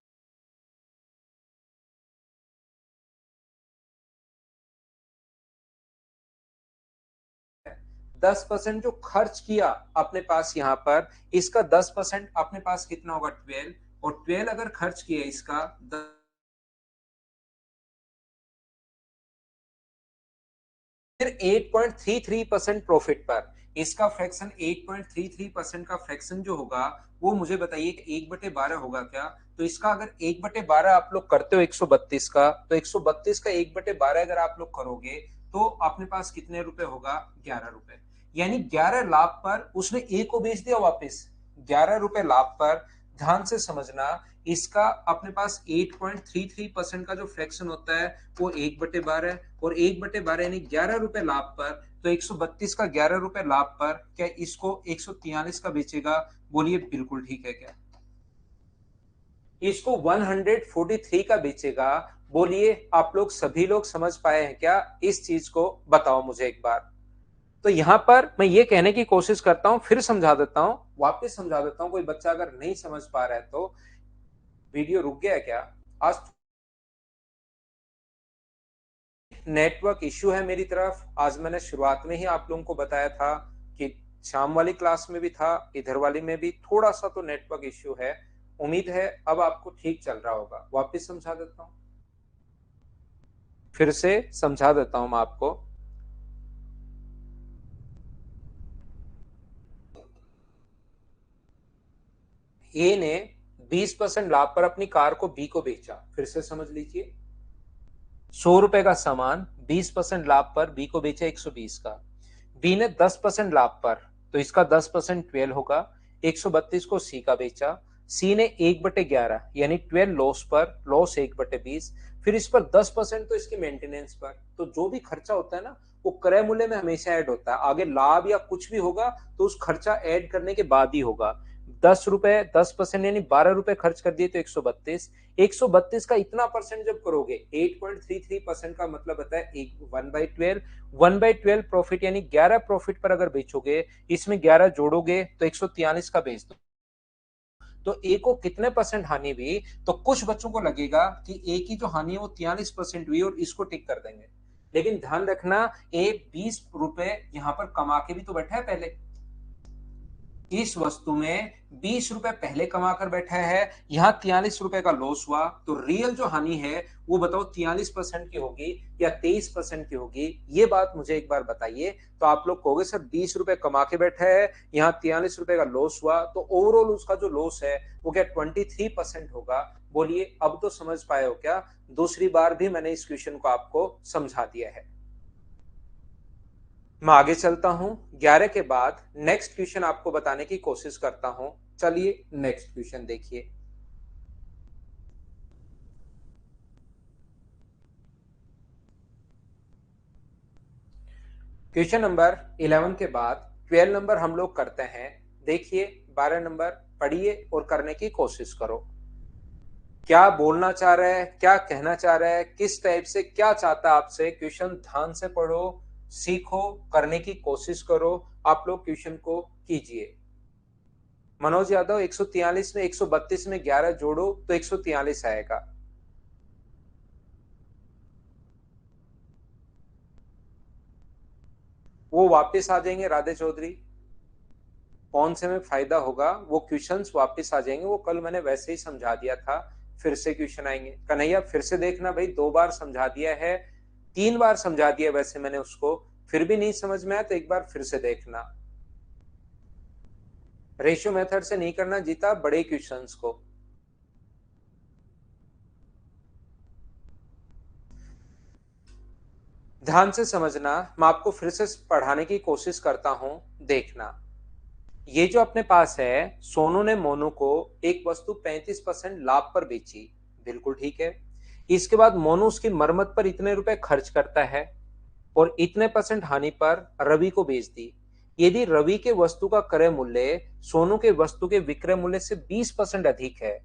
10% जो खर्च किया अपने पास यहां पर, इसका 10% अपने पास कितना होगा? 12। और 12 अगर खर्च किया इसका फिर 8.33% प्रॉफिट पर इसका फ्रैक्शन 8.33% का फ्रैक्शन जो होगा वो मुझे बताइए कि 1/12 होगा क्या? तो इसका अगर 1/12 आप लोग करते हो 132 का, तो 132 का 1/12 अगर आप लोग करोगे तो अपने पास कितने रुपए होगा? 11 रुपए। यानी 11 लाभ पर उसने ए को बेच दिया वापस। 11 रुपए लाभ पर, ध्यान से समझना, इसका अपने पास 8.33% का जो फ्रैक्शन होता है वो 1/12, और 1/12 यानी 11 रुपए लाभ पर, तो 132 का 11 रुपए लाभ पर क्या इसको 143 का बेचेगा? बोलिए बिल्कुल ठीक है क्या? इसको 143 का बेचेगा। बोलिए आप लोग सभी लोग समझ पाए हैं क्या इस चीज को? बताओ मुझे एक बार। तो यहां पर मैं ये कहने की कोशिश करता हूं, फिर समझा देता हूं, वापस समझा देता हूं, कोई बच्चा अगर नहीं समझ पा रहा है तो। वीडियो रुक गया क्या? आज नेटवर्क इश्यू है मेरी तरफ। आज मैंने शुरुआत में ही आप लोगों को बताया था कि शाम वाली क्लास में भी था, इधर वाली में भी थोड़ा सा तो नेटवर्क इश्यू है। उम्मीद है अब आपको ठीक चल रहा होगा। वापस समझा देता हूँ, फिर से समझा देता हूँ मैं आपको। ए ने 20% लाभ पर अपनी कार को बी को बेचा। फिर से समझ लीजिए, 100 रुपए का सामान 20% लाभ पर बी को बेचा 120 का। बी ने 10% लाभ पर, तो इसका 10% 12 होगा, 132 को सी का बेचा। सी ने 1/11 यानी 12 लॉस पर, लॉस 1/20। फिर इस पर 10% तो इसके मेंटेनेंस पर। तो जो भी खर्चा होता है ना वो क्रय मूल्य में हमेशा ऐड होता है। आगे लाभ या कुछ भी होगा तो उस खर्चा ऐड करने के बाद ही होगा। 10 रुपए 10% यानी 12 रुपए खर्च कर दिए तो 132। 132 का इतना परसेंट जब करोगे 8.33% का मतलब होता है 1/12। 1/12 प्रॉफिट यानी 11 प्रॉफिट पर अगर बेचोगे, इसमें 11 जोड़ोगे तो 143 का बेच दो। तो ए को कितने परसेंट हानि हुई? तो कुछ बच्चों को लगेगा कि ए की जो हानि है वो 43% हुई और इसको टिक कर देंगे। लेकिन ध्यान रखना, ए 20 रुपए यहां पर कमा के भी तो बैठा है पहले। इस वस्तु में 20 रुपए पहले कमा कर बैठा है, यहां 43 रुपए का लॉस हुआ। तो रियल जो हानि है वो बताओ 43% की होगी या 23% की होगी? ये बात मुझे एक बार बताइए। तो आप लोग कहोगे सर 20 रुपए कमा के बैठा है, यहाँ 43 रुपए का लॉस हुआ, तो ओवरऑल उसका जो लॉस है वो क्या 23% होगा? बोलिए अब तो समझ पाए हो क्या? दूसरी बार भी मैंने इस क्वेश्चन को आपको समझा दिया है। मैं आगे चलता हूं, 11 के बाद नेक्स्ट क्वेश्चन आपको बताने की कोशिश करता हूं। चलिए नेक्स्ट क्वेश्चन देखिए। क्वेश्चन नंबर 11 के बाद 12 नंबर हम लोग करते हैं। देखिए 12 नंबर पढ़िए और करने की कोशिश करो। क्या बोलना चाह रहा है, क्या कहना चाह रहा है, किस टाइप से क्या चाहता है आपसे? क्वेश्चन ध्यान से पढ़ो, सीखो, करने की कोशिश करो। आप लोग क्वेश्चन को कीजिए। मनोज यादव 143 में 132 में 11 जोड़ो तो 143 आएगा। वो वापस आ जाएंगे राधे चौधरी। कौन से में फायदा होगा? वो क्वेश्चंस वापस आ जाएंगे, वो कल मैंने वैसे ही समझा दिया था। फिर से क्वेश्चन आएंगे। कन्हैया फिर से देखना भाई, 2 बार समझा दिया है, 3 बार समझा दिया वैसे मैंने उसको, फिर भी नहीं समझ में आया तो एक बार फिर से देखना। रेशियो मेथड से नहीं करना जीता, बड़े क्वेश्चंस को। ध्यान से समझना, मैं आपको फिर से पढ़ाने की कोशिश करता हूं, देखना। ये जो अपने पास है, सोनू ने मोनू को एक वस्तु 35% लाभ पर बेची, बिल्कुल ठीक है। इसके बाद मोनू उसकी मरम्मत पर इतने रुपए खर्च करता है और इतने परसेंट हानि पर रवि को बेच दी। यदि रवि के वस्तु का क्रय मूल्य सोनू के वस्तु के विक्रय मूल्य से 20% अधिक है,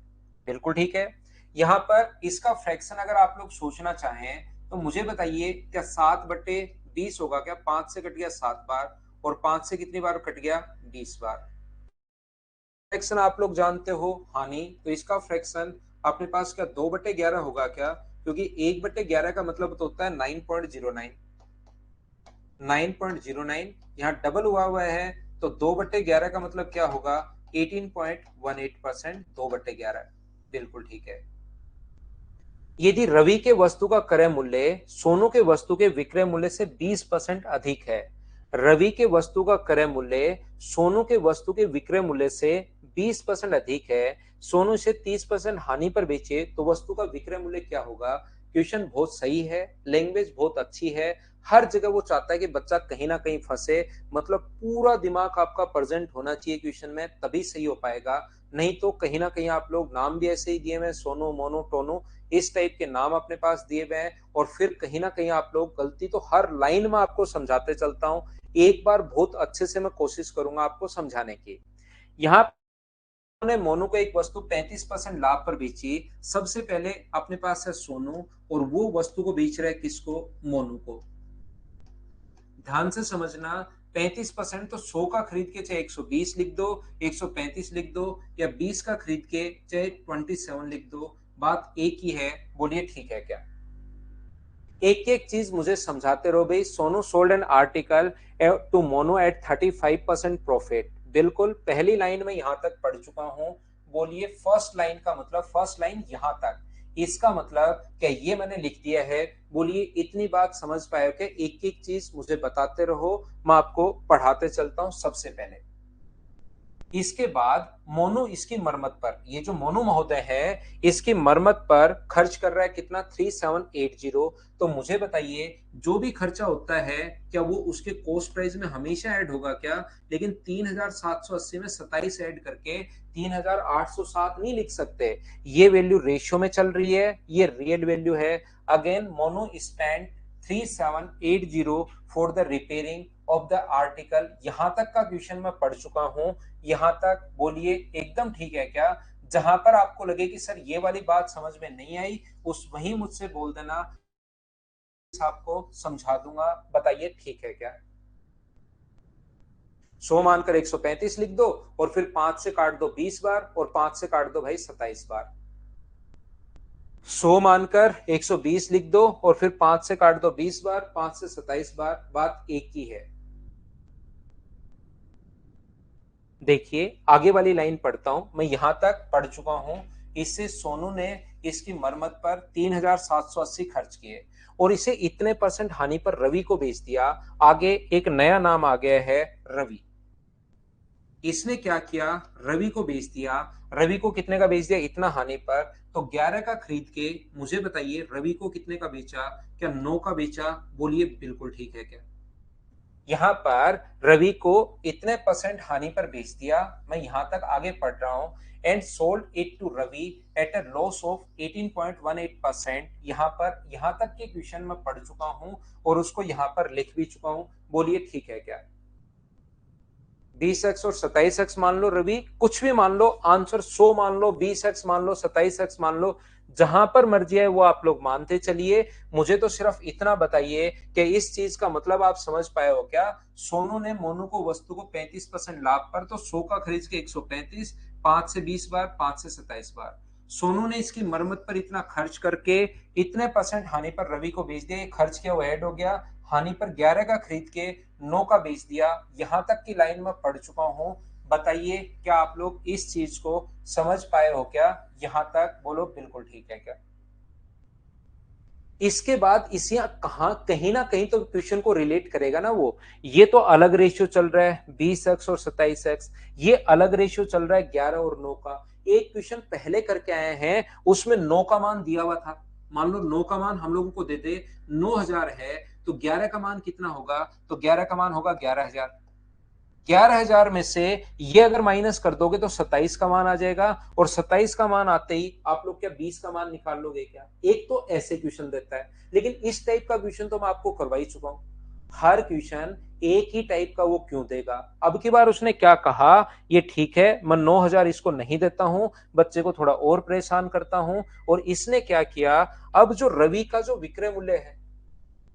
बिल्कुल ठीक है। यहाँ पर इसका फ्रैक्शन अगर आप लोग सोचना चाहें तो मुझे बताइए, क्या 7/20 होगा क्या? 5 से कट गया 7 बार और 5 से कितनी बार कट गया? 20 बार। फ्रैक्शन आप लोग जानते हो हानि, तो इसका फ्रैक्शन अपने पास क्या 2/11 होगा क्या? क्योंकि 1/11 का मतलब तो होता है 9.09। 9.09 यहाँ डबल हुआ है, तो 2/11 का मतलब क्या होगा? 18.18%। 2/11 बिल्कुल ठीक है। यदि रवि के वस्तु का क्रय मूल्य सोनू के वस्तु के विक्रय मूल्य से 20% अधिक है, रवि के वस्तु का क्रय मूल्य सोनू के वस्तु के विक्रय मूल्य से 20% अधिक है, सोनू इसे 30% हानि पर बेचे, तो वस्तु का विक्रय मूल्य क्या होगा? क्वेश्चन बहुत सही है, लैंग्वेज बहुत अच्छी है, हर जगह वो चाहता है कि बच्चा कहीं ना कहीं फंसे, मतलब पूरा दिमाग आपका प्रेजेंट होना चाहिए क्वेश्चन में, तभी सही हो पाएगा। नहीं तो कहीं ना कहीं आप लोग नाम भी ऐसे ही दिए हुए हैं, सोनू मोनू टोनू, इस टाइप के नाम अपने पास दिए हुए हैं, और फिर कहीं ना कहीं आप लोग गलती, तो हर लाइन में आपको समझाते चलता हूं, एक बार बहुत अच्छे से मैं कोशिश करूंगा आपको समझाने की। यहाँ ने मोनू को एक वस्तु 35% लाभ पर बेची। सबसे पहले अपने पास है सोनू, और वो वस्तु को बेच रहा है किसको? मोनू को। ध्यान से समझना, 35% तो 100 का खरीद के चाहे 120 लिख दो, 135 लिख दो, या 20 का खरीद के चाहे 27 लिख दो, बात एक ही है। बोलिए ठीक है क्या? एक एक चीज मुझे समझाते रहो भाई। Sonu sold an article to Mono at 35% profit, बिल्कुल पहली लाइन में यहां तक पढ़ चुका हूं। बोलिए फर्स्ट लाइन का मतलब, फर्स्ट लाइन यहां तक, इसका मतलब क्या ये मैंने लिख दिया है? बोलिए इतनी बात समझ पाए हो? एक एक चीज मुझे बताते रहो, मैं आपको पढ़ाते चलता हूं। सबसे पहले इसके बाद मोनू इसकी मरम्मत पर, ये जो मोनू महोदय है इसकी मरम्मत पर खर्च कर रहा है कितना? 3780। तो मुझे बताइए, जो भी खर्चा होता है क्या वो उसके कॉस्ट प्राइस में हमेशा ऐड होगा क्या? लेकिन 3780 में 27 ऐड करके 3807 नहीं लिख सकते। ये वैल्यू रेशियो में चल रही है, ये रियल वैल्यू है। Again Monu spend 3780 for the repairing of the article. यहां तक का क्वेश्चन मैं पढ़ चुका हूं, यहां तक बोलिए एकदम ठीक है क्या? जहां पर आपको लगे कि सर ये वाली बात समझ में नहीं आई, उस वहीं मुझसे बोल देना, आपको समझा दूंगा। बताइए ठीक है क्या? 100 मानकर 135 लिख दो, और फिर 5 से काट दो 20 बार, और 5 से काट दो भाई 27 बार। 100 मानकर 120 लिख दो, और फिर 5 से काट दो 20 बार, 5 से 27 बार, बात एक ही है। देखिए आगे वाली लाइन पढ़ता हूं, मैं यहां तक पढ़ चुका हूं। इससे सोनू ने इसकी मरम्मत पर 3780 खर्च किए, और इसे इतने परसेंट हानि पर रवि को बेच दिया। आगे एक नया नाम आ गया है, रवि। इसने क्या किया? रवि को बेच दिया। रवि को कितने का बेच दिया? इतना हानि पर। तो 11 का खरीद के मुझे बताइए रवि को कितने का बेचा? क्या 9 का बेचा? बोलिए बिल्कुल ठीक है क्या? यहाँ पर रवि को इतने परसेंट हानि पर बेच दिया। मैं यहां तक आगे पढ़ रहा हूं, and sold it to Ravi at a loss of 18.18%। यहाँ पर यहां तक के क्वेश्चन में पढ़ चुका हूं, और उसको यहाँ पर लिख भी चुका हूं। बोलिए ठीक है क्या? 20x और 27x मान लो, रवि कुछ भी मान लो, आंसर 100 मान लो, 20x मान लो, 27x मान लो, जहां पर मर्जी है वो आप लोग मानते चलिए। मुझे तो सिर्फ इतना बताइए कि इस चीज का मतलब आप समझ पाए हो क्या? सोनू ने मोनू को वस्तु को 35% लाभ पर, तो 100 का खरीद के 135, 5 से 20 बार, 5 से 27 बार। सोनू ने इसकी मरम्मत पर इतना खर्च करके इतने परसेंट हानि पर रवि को बेच दिया। खर्च किया वो ऐड हो गया, हानि पर 11 का खरीद के 9 का बेच दिया। यहां तक की लाइन में पढ़ चुका हूं। बताइए क्या आप लोग इस चीज को समझ पाए हो क्या? यहां तक बोलो बिल्कुल ठीक है क्या? इसके बाद इसे कहां कहीं ना कहीं तो क्वेश्चन को रिलेट करेगा ना वो। ये तो अलग रेशियो चल रहा है 20x और 27x, ये अलग रेशियो चल रहा है 11 और 9 का। एक क्वेश्चन पहले करके आए हैं, उसमें 9 का मान दिया हुआ था। मान लो 9 का मान हम लोगों को दे दे 9000 है, तो 11 का मान कितना होगा? तो 11 का मान होगा 11,000। 11,000 में से ये अगर माइनस कर दोगे तो 27 का मान आ जाएगा, और 27 का मान आते ही आप लोग क्या 20 का मान निकाल लोगे क्या? एक तो ऐसे क्वेश्चन देता है, लेकिन इस टाइप का क्वेश्चन तो मैं आपको करवा ही चुका हूं। हर क्वेश्चन एक ही टाइप का वो क्यों देगा? अब की बार उसने क्या कहा, ये ठीक है, मैं 9,000 इसको नहीं देता हूं, बच्चे को थोड़ा और परेशान करता हूं। और इसने क्या किया, अब जो रवि का जो विक्रय मूल्य है,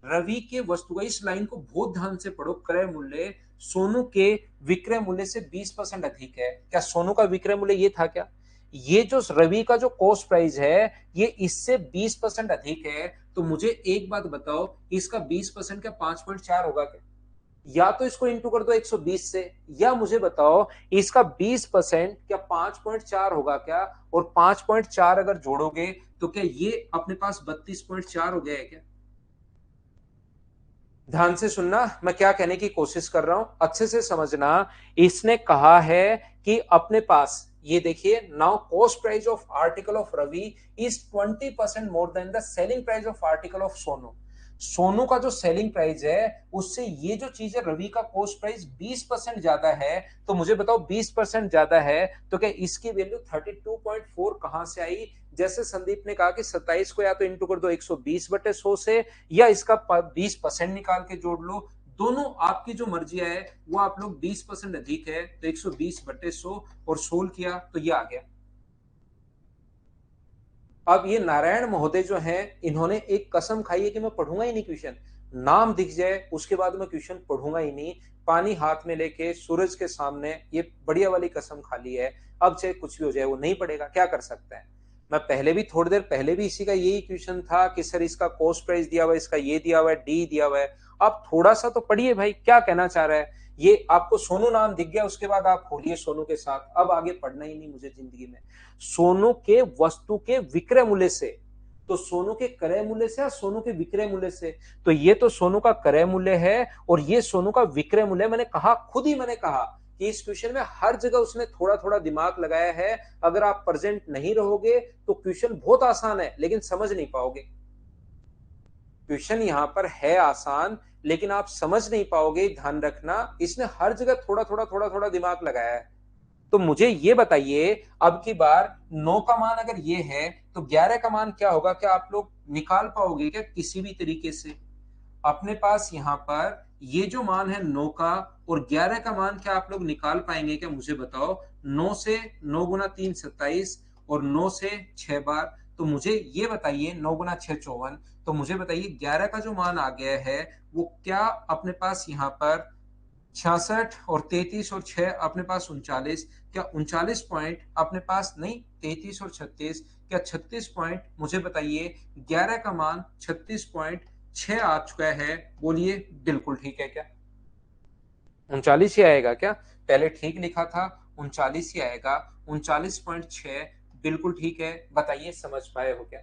रवि के वस्तु, इस लाइन को बहुत ध्यान से पढ़ो, क्रय मूल्य सोनू के विक्रय मूल्य से 20% अधिक है। क्या सोनू का विक्रय मूल्य ये था क्या? ये जो रवि का जो कॉस्ट प्राइस है ये इससे 20% अधिक है। तो मुझे एक बात बताओ, इसका 20% क्या 5.4 होगा क्या? या तो इसको इंटू कर दो 120 से, या मुझे बताओ इसका 20% क्या 5.4 होगा क्या? और 5.4 अगर जोड़ोगे तो क्या ये अपने पास 32.4 हो गया है क्या? ध्यान से सुनना, मैं क्या कहने की कोशिश कर रहा हूं, अच्छे से समझना। इसने कहा है कि अपने पास, ये देखिए, now cost price of article of Ravi is 20% more than the selling price of article of Sonu. Sonu का जो सेलिंग प्राइस है उससे ये जो चीज है रवि का कॉस्ट प्राइस 20% ज्यादा है। तो मुझे बताओ 20% ज्यादा है तो क्या इसकी वैल्यू 32.4 कहां से आई? जैसे संदीप ने कहा कि 27 को या तो इंटू कर दो 120/100 से, या इसका 20% निकाल के जोड़ लो। दोनों आपकी जो मर्जी है, वो आप लोग 20% अधिक है तो 120/100 और सोल्व किया तो ये आ गया। अब ये नारायण महोदय जो हैं, इन्होंने एक कसम खाई है कि मैं पढ़ूंगा ही नहीं क्वेश्चन, नाम दिख जाए उसके बाद मैं क्वेश्चन पढ़ूंगा ही नहीं। पानी हाथ में लेके सूरज के सामने ये बढ़िया वाली कसम खा ली है। अब चाहे कुछ भी हो जाए वो नहीं पड़ेगा, क्या कर सकते हैं। मैं पहले भी, थोड़ी देर पहले भी इसी का यही क्वेश्चन था कि सर इसका कॉस्ट प्राइस दिया हुआ है, इसका ये दिया हुआ है, डी दिया हुआ है। आप थोड़ा सा तो पढ़िए भाई, क्या कहना चाह रहा है। ये आपको सोनू नाम दिख गया, उसके बाद आप खोलिए सोनू के साथ, अब आगे पढ़ना ही नहीं मुझे जिंदगी में। सोनू के वस्तु के विक्रय मूल्य से, तो सोनू के क्रय मूल्य से या सोनू के विक्रय मूल्य से? तो ये तो सोनू का क्रय मूल्य है और ये सोनू का विक्रय मूल्य। मैंने कहा, खुद ही मैंने कहा कि इस क्वेश्चन में हर जगह उसने थोड़ा थोड़ा दिमाग लगाया है। अगर आप प्रेजेंट नहीं रहोगे तो क्वेश्चन बहुत आसान है लेकिन समझ नहीं पाओगे। क्वेश्चन यहां पर है आसान लेकिन आप समझ नहीं पाओगे, ध्यान रखना। इसने हर जगह थोड़ा थोड़ा दिमाग लगाया है। तो मुझे ये बताइए, अब की बार 9 का मान अगर ये है तो 11 का मान क्या होगा? क्या आप लोग निकाल पाओगे क्या किसी भी तरीके से? अपने पास यहां पर ये जो मान है 9 का और 11 का मान, क्या आप लोग निकाल पाएंगे क्या? मुझे बताओ। 9 से 9 गुना 3 27, और 9 से 6 बार। तो मुझे ये बताइए, 9 गुना 6 54। तो मुझे बताइए 11 का जो मान आ गया है वो क्या अपने पास यहाँ पर 66, और 33 और 6 अपने पास 39। क्या 39 पॉइंट अपने पास नहीं, 33 और 36, क्या 36 पॉइंट? मुझे बताइए 11 का मान 36.6 आ चुका है, बोलिए बिल्कुल ठीक है क्या? 39 ही आएगा क्या? पहले ठीक लिखा था, 39 ही आएगा। 39.6 बिल्कुल ठीक है। बताइए समझ पाए हो क्या?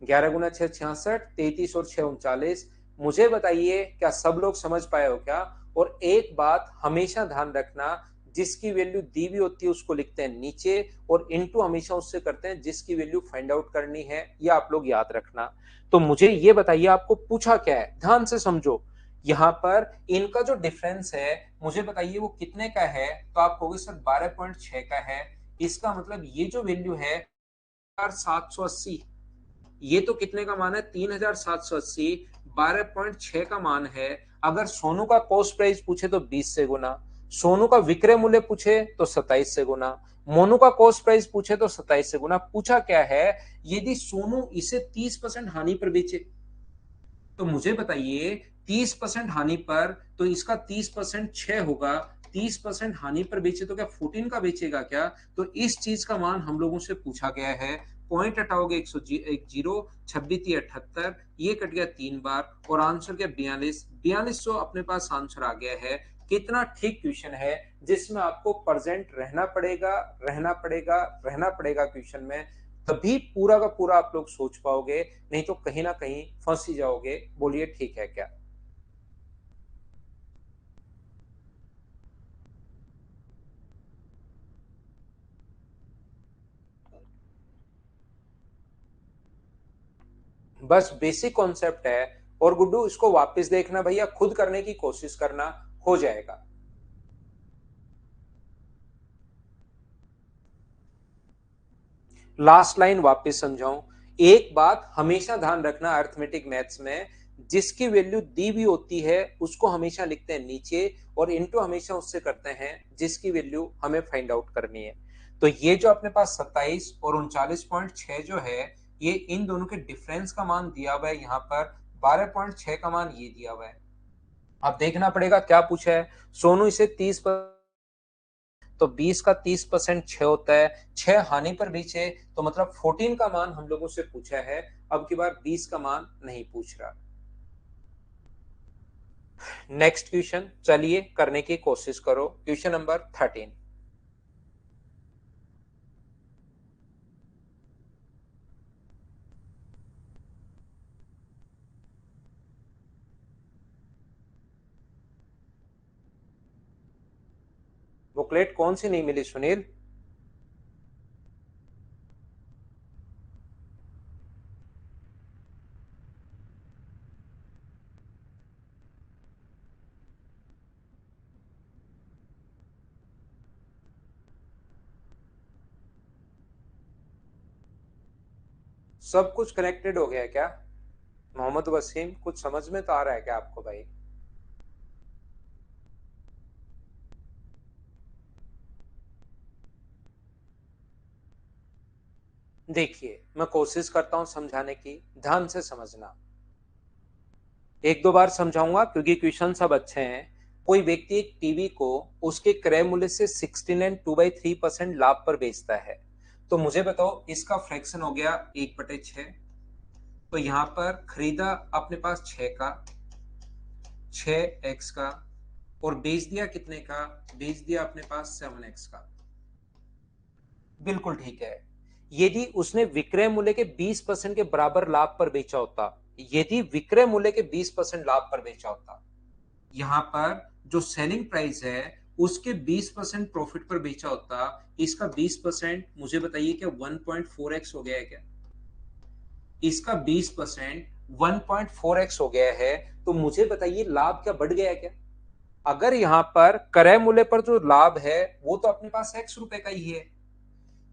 11 गुना 6 66, 33 और 6 39। मुझे बताइए क्या सब लोग समझ पाए हो क्या? और एक बात हमेशा ध्यान रखना, जिसकी वैल्यू दी हुई होती है उसको लिखते हैं नीचे, और इनटू हमेशा उससे करते हैं जिसकी वैल्यू फाइंड आउट करनी है। ये आप लोग याद रखना। तो मुझे ये बताइए आपको पूछा क्या है, ध्यान से समझो। यहाँ पर इनका जो डिफरेंस है, मुझे बताइए वो कितने का है? तो आप कहोगे सर 12.6 का है। इसका मतलब ये जो वैल्यू है 780, ये तो कितने का मान है? 3,780। 12.6 का मान है। अगर सोनू का कॉस्ट प्राइस पूछे तो 20 से गुना, सोनू का विक्रय मूल्य पूछे तो 27 से गुना, मोनू का कॉस्ट प्राइस पूछे तो 27 से गुना। पूछा क्या है, यदि सोनू इसे 30% हानि पर बेचे, तो मुझे बताइए 30% हानि पर, तो इसका 30% 6 होगा। 30% हानि पर बेचे तो क्या 14 का बेचेगा क्या? तो इस चीज का मान हम लोगों से पूछा गया है। पॉइंट हटाओगे 1 जीरो, 26 78, ये कट गया 3 बार, और आंसर क्या 42। 4200 अपने पास आंसर आ गया है। कितना ठीक क्वेश्चन है, जिसमें आपको प्रेजेंट रहना पड़ेगा, रहना पड़ेगा, रहना पड़ेगा क्वेश्चन में। तभी पूरा का पूरा आप लोग सोच पाओगे, नहीं तो कहीं ना कहीं फंस ही जाओगे। बोलिए ठीक है क्या? बस बेसिक कॉन्सेप्ट है। और गुड्डू इसको वापस देखना भैया, खुद करने की कोशिश करना, हो जाएगा। लास्ट लाइन वापस समझाऊं, एक बात हमेशा ध्यान रखना अर्थमेटिक मैथ्स में, जिसकी वैल्यू दी हुई होती है उसको हमेशा लिखते हैं नीचे और इनटू हमेशा उससे करते हैं जिसकी वैल्यू हमें फाइंड आउट करनी है। तो ये जो अपने पास 27 और 39.6 जो है, ये इन दोनों के डिफरेंस का मान दिया हुआ है, यहाँ पर 12.6 का मान ये दिया हुआ है। अब देखना पड़ेगा क्या पूछा है। सोनू इसे 30, तो 20 का 30% 6 होता है, 6 हानि पर बेचे, तो मतलब 14 का मान हम लोगों से पूछा है, अब की बार 20 का मान नहीं पूछ रहा। नेक्स्ट क्वेश्चन, चलिए करने की कोशिश करो, क्वेश्चन नंबर 13। बुकलेट कौन सी नहीं मिली सुनील? सब कुछ कनेक्टेड हो गया है क्या? मोहम्मद वसीम, कुछ समझ में तो आ रहा है क्या आपको भाई? देखिए मैं कोशिश करता हूं समझाने की, ध्यान से समझना। एक दो बार समझाऊंगा क्योंकि क्वेश्चन सब अच्छे हैं। कोई व्यक्ति एक टीवी को उसके क्रय मूल्य से 16 लाभ पर बेचता है, तो मुझे बताओ इसका फ्रैक्शन हो गया 1/6। तो यहाँ पर खरीदा अपने पास 6 का, 6x का, और बेच दिया कितने का? बेच दिया अपने पास 7x का। बिल्कुल ठीक है। यदि उसने विक्रय मूल्य के 20% के बराबर लाभ पर बेचा होता, यदि विक्रय मूल्य के 20% लाभ पर बेचा होता, यहां पर जो सेलिंग प्राइस है उसके 20% प्रॉफिट पर बेचा होता, इसका 20% मुझे बताइए क्या 1.4x हो गया है क्या? इसका 20% 1.4x हो गया है, तो मुझे बताइए लाभ क्या बढ़ गया है क्या? अगर यहां पर क्रय मूल्य पर जो लाभ है वो तो अपने पास x रुपए का ही है,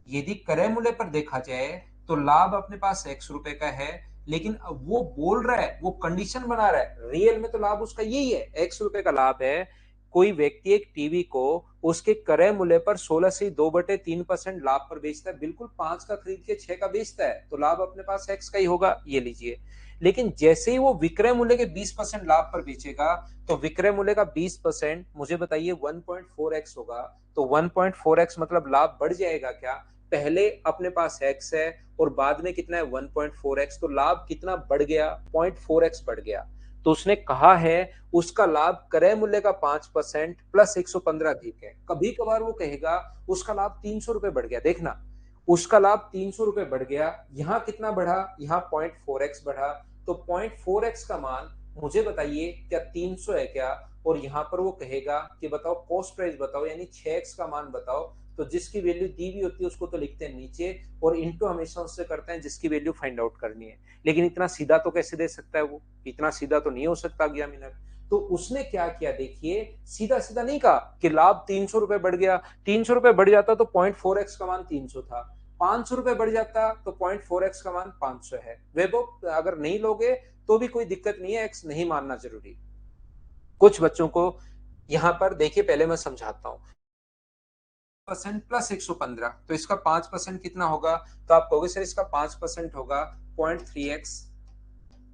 यदि क्रय मूल्य पर देखा जाए तो लाभ अपने पास x रुपए का है, लेकिन अब वो बोल रहा है, वो कंडीशन बना रहा है, रियल में तो लाभ उसका यही है, x रुपए का लाभ है। कोई व्यक्ति एक टीवी को उसके क्रय मूल्य पर 16 से 2/3% लाभ पर बेचता है, बिल्कुल 5 का खरीद के 6 का बेचता है, तो लाभ अपने पास x का ही होगा, ये लीजिए। लेकिन जैसे ही वो विक्रय मूल्य के 20% लाभ पर बेचेगा, तो विक्रय मूल्य का 20% मुझे बताइए 1.4x होगा, तो 1.4x मतलब लाभ बढ़ जाएगा क्या? पहले अपने पास x है और बाद में कितना है 1.4x, तो लाभ कितना बढ़ गया? 0.4x बढ़ गया। तो उसने कहा है उसका लाभ क्रय मूल्य का 5% प्लस 115 अधिक है। कभी कभार वो कहेगा उसका लाभ 300 रुपए बढ़ गया, देखना उसका लाभ 300 रुपए बढ़ गया, यहां कितना बढ़ा? यहाँ 0.4x बढ़ा, तो 0.4x का मान मुझे बताइए क्या 300 है क्या? और यहां पर वो कहेगा कि बताओ कॉस्ट प्राइस बताओ, यानी 6x का मान बताओ, तो जिसकी वैल्यू दी हुई होती है उसको तो लिखते हैं नीचे और इनटू हमेशा उससे करते हैं जिसकी वैल्यू फाइंड आउट करनी है। लेकिन इतना सीधा तो कैसे दे सकता है वो? इतना सीधा तो नहीं हो सकता गया मिनट। तो उसने क्या किया देखिए, सीधा सीधा नहीं कहा कि लाभ 300 रुपए बढ़ गया, 300 रुपए बढ़ जाता तो 0.4x का मान 300 था, 500 रुपए बढ़ जाता तो 0.4x का मान 500 है। वेबो अगर नहीं लोगे तो भी कोई दिक्कत नहीं है, एक्स नहीं मानना जरूरी। कुछ बच्चों को यहां पर देखिए, पहले मैं समझाता हूं। परसेंट प्लस 115, तो इसका 5% कितना होगा? तो आप कहोगे सर इसका 5% होगा 0.3x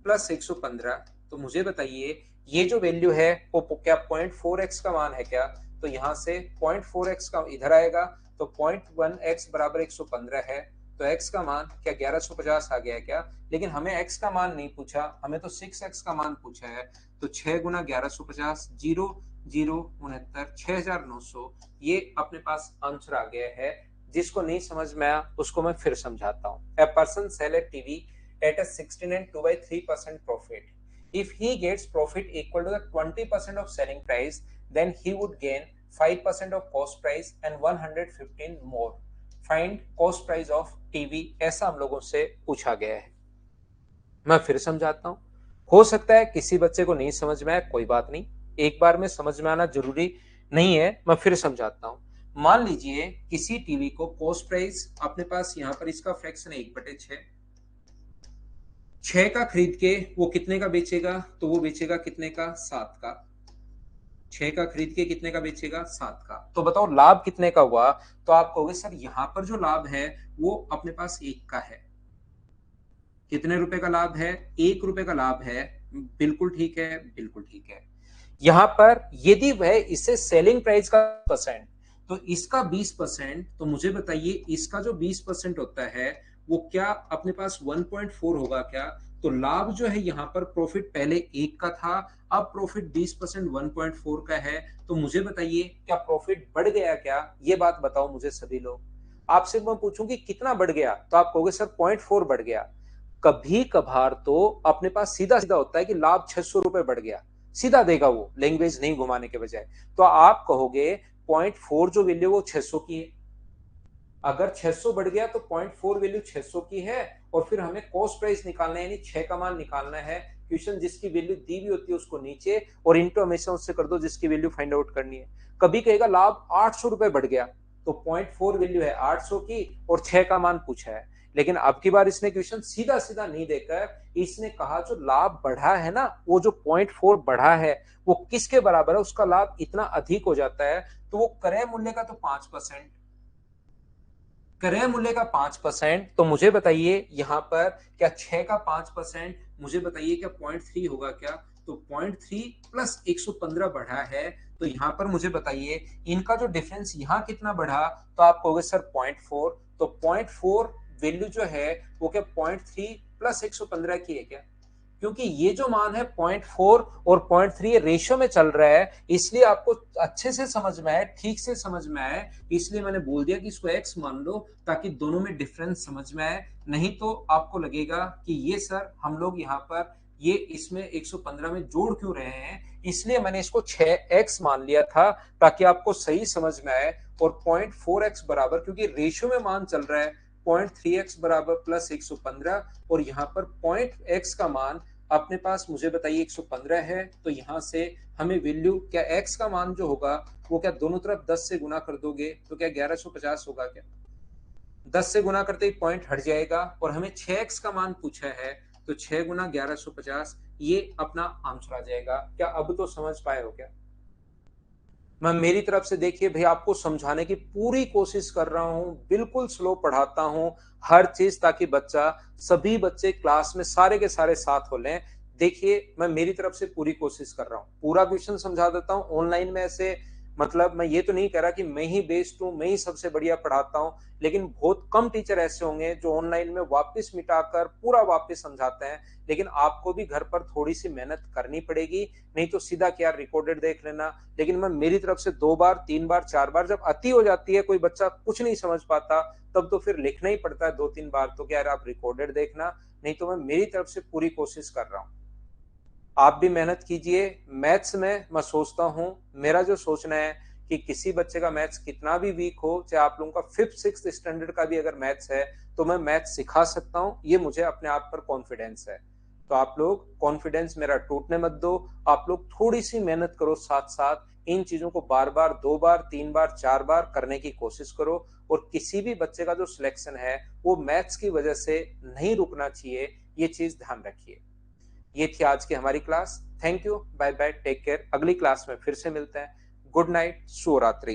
प्लस 115। तो मुझे बताइए ये जो वैल्यू है वो क्या 0.4x का मान है क्या? तो यहां से 0.4x का इधर आएगा, तो 0.1x बराबर 115 है, तो x का मान क्या 1150 आ गया है क्या? लेकिन हमें x का मान नहीं पूछा, हमें तो 6x का मान पूछा है। तो 6 गुना 1150, 0 0 69 6900, ये अपने पास आंसर आ गया है। जिसको नहीं समझ में आया उसको मैं फिर समझाता हूँ। A person sell a TV at a 16 and 2/3% profit. If he gets profit equal to the 20% of selling price, then he would gain 5% of cost price and 115 more. Find cost price of TV, ऐसा हम लोगों से पूछा गया है। मैं फिर समझाता हूँ। हो सकता है किसी बच्चे को नहीं समझ में आए, कोई बात नहीं, एक बार में समझ में आना जरूरी नहीं है, मैं फिर समझाता हूं। मान लीजिए किसी टीवी को कॉस्ट प्राइस अपने पास यहां पर इसका फ्रैक्शन है 1/6, 6 का खरीद के वो कितने का बेचेगा, तो वो बेचेगा कितने का, 7 का। 6 का खरीद के कितने का बेचेगा, 7 का। तो बताओ लाभ कितने का हुआ, तो आप कहोगे सर यहां पर जो लाभ है वो अपने पास 1 का है। कितने रुपए का लाभ है, 1 रुपए का लाभ है। बिल्कुल ठीक है, बिल्कुल ठीक है। यहां पर यदि वह इसे सेलिंग प्राइस का परसेंट, तो इसका 20%, तो मुझे बताइए इसका जो 20% होता है वो क्या अपने पास 1.4 होगा क्या। तो लाभ जो है यहां पर प्रॉफिट पहले 1 का था, अब प्रॉफिट 20% 1.4 का है। तो मुझे बताइए क्या प्रॉफिट बढ़ गया क्या, ये बात बताओ मुझे सभी लोग। आपसे मैं पूछूंगी कितना बढ़ गया, तो आप कहोगे सर 0.4 बढ़ गया। कभी कभार तो अपने पास सीधा सीधा होता है कि लाभ 600 रुपए बढ़ गया, सीधा देगा वो, लैंग्वेज नहीं घुमाने के बजाय। तो आप कहोगे 0.4 जो वैल्यू वो 600 की है। अगर 600 बढ़ गया तो 0.4 वैल्यू 600 की है, और फिर हमें कॉस्ट प्राइस निकालना है, यानी 6 का मान निकालना है। क्वेश्चन जिसकी वैल्यू दी हुई होती है उसको नीचे और इंटू हमेशा उससे कर दो जिसकी वैल्यू फाइंड आउट करनी है। कभी कहेगा लाभ 800 रुपए बढ़ गया, तो 0.4 वैल्यू है 800 की और 6 का मान पूछा है। लेकिन अब की बार इसने क्वेश्चन सीधा सीधा नहीं देकर इसने कहा जो लाभ बढ़ा है ना, वो जो 0.4 बढ़ा है वो किसके बराबर है, उसका लाभ इतना अधिक हो जाता है। तो वो क्रय मूल्य का तो 5%, क्रय मूल्य का 5%, तो मुझे बताइए यहां पर क्या 6 का 5%, मुझे बताइए क्या 0.3 होगा क्या। तो 0.3 प्लस 115 बढ़ा है, तो यहां पर मुझे बताइए इनका जो डिफरेंस यहां कितना बढ़ा, तो आप कहोगे सर 0.4। तो 0.4 वैल्यू जो है वो क्या 0.3 प्लस 115 की है क्या, क्योंकि ये जो मान है 0.4 और 0.3 रेशियो में चल रहा है, इसलिए आपको अच्छे से समझ में आए, ठीक से समझ में आए, इसलिए मैंने बोल दिया कि इसको x मान लो ताकि दोनों में डिफरेंस समझ में आए। नहीं तो आपको लगेगा कि ये सर हम लोग यहाँ पर ये इसमें 115 में जोड़ क्यों रहे हैं, इसलिए मैंने इसको 6x मान लिया था ताकि आपको सही समझ में आए। और 0.4x बराबर, क्योंकि रेशियो में मान चल रहा है, 0.3x बराबर प्लस 115, और यहाँ पर पॉइंट x का मान अपने पास मुझे बताइए 115 है। तो यहां से हमें वैल्यू क्या x का मान जो होगा वो क्या दोनों तरफ 10 से गुना कर दोगे तो क्या 1150 होगा क्या, 10 से गुना करते ही पॉइंट हट जाएगा, और हमें 6x का मान पूछा है, तो 6 गुना 1150 ये अपना आंसर आ जाएगा। क्या अब तो समझ पाए हो क्या। मैं मेरी तरफ से देखिए भाई आपको समझाने की पूरी कोशिश कर रहा हूं, बिल्कुल स्लो पढ़ाता हूं हर चीज, ताकि बच्चा, सभी बच्चे क्लास में सारे के सारे साथ हो लें। देखिए मैं मेरी तरफ से पूरी कोशिश कर रहा हूं, पूरा क्वेश्चन समझा देता हूं ऑनलाइन में। ऐसे मतलब मैं ये तो नहीं कह रहा कि मैं ही बेस्ट हूं, मैं ही सबसे बढ़िया पढ़ाता हूं, लेकिन बहुत कम टीचर ऐसे होंगे जो ऑनलाइन में वापस मिटाकर पूरा वापस समझाते हैं। लेकिन आपको भी घर पर थोड़ी सी मेहनत करनी पड़ेगी, नहीं तो सीधा क्या रिकॉर्डेड देख लेना। लेकिन मैं मेरी तरफ से 2 बार 3 बार 4 बार, जब अति हो जाती है कोई बच्चा कुछ नहीं समझ पाता, तब तो फिर लिखना ही पड़ता है 2-3 बार, तो क्या यार आप रिकॉर्डेड देखना। नहीं तो मैं मेरी तरफ से पूरी कोशिश कर रहा हूं, आप भी मेहनत कीजिए। मैथ्स में मैं सोचता हूं, मेरा जो सोचना है कि किसी बच्चे का मैथ्स कितना भी वीक हो, चाहे आप लोगों का 5th 6th स्टैंडर्ड का भी अगर मैथ्स है, तो मैं मैथ्स सिखा सकता हूं, ये मुझे अपने आप पर कॉन्फिडेंस है। तो आप लोग कॉन्फिडेंस मेरा टूटने मत दो, आप लोग थोड़ी सी मेहनत करो, साथ साथ इन चीजों को बार बार 2 बार 3 बार 4 बार करने की कोशिश करो। और किसी भी बच्चे का जो सिलेक्शन है वो मैथ्स की वजह से नहीं रुकना चाहिए, ये चीज ध्यान रखिए। ये थी आज की हमारी class. Thank you, bye bye, take care, अगली क्लास में फिर से मिलते हैं। गुड नाइट, शुभ रात्रि।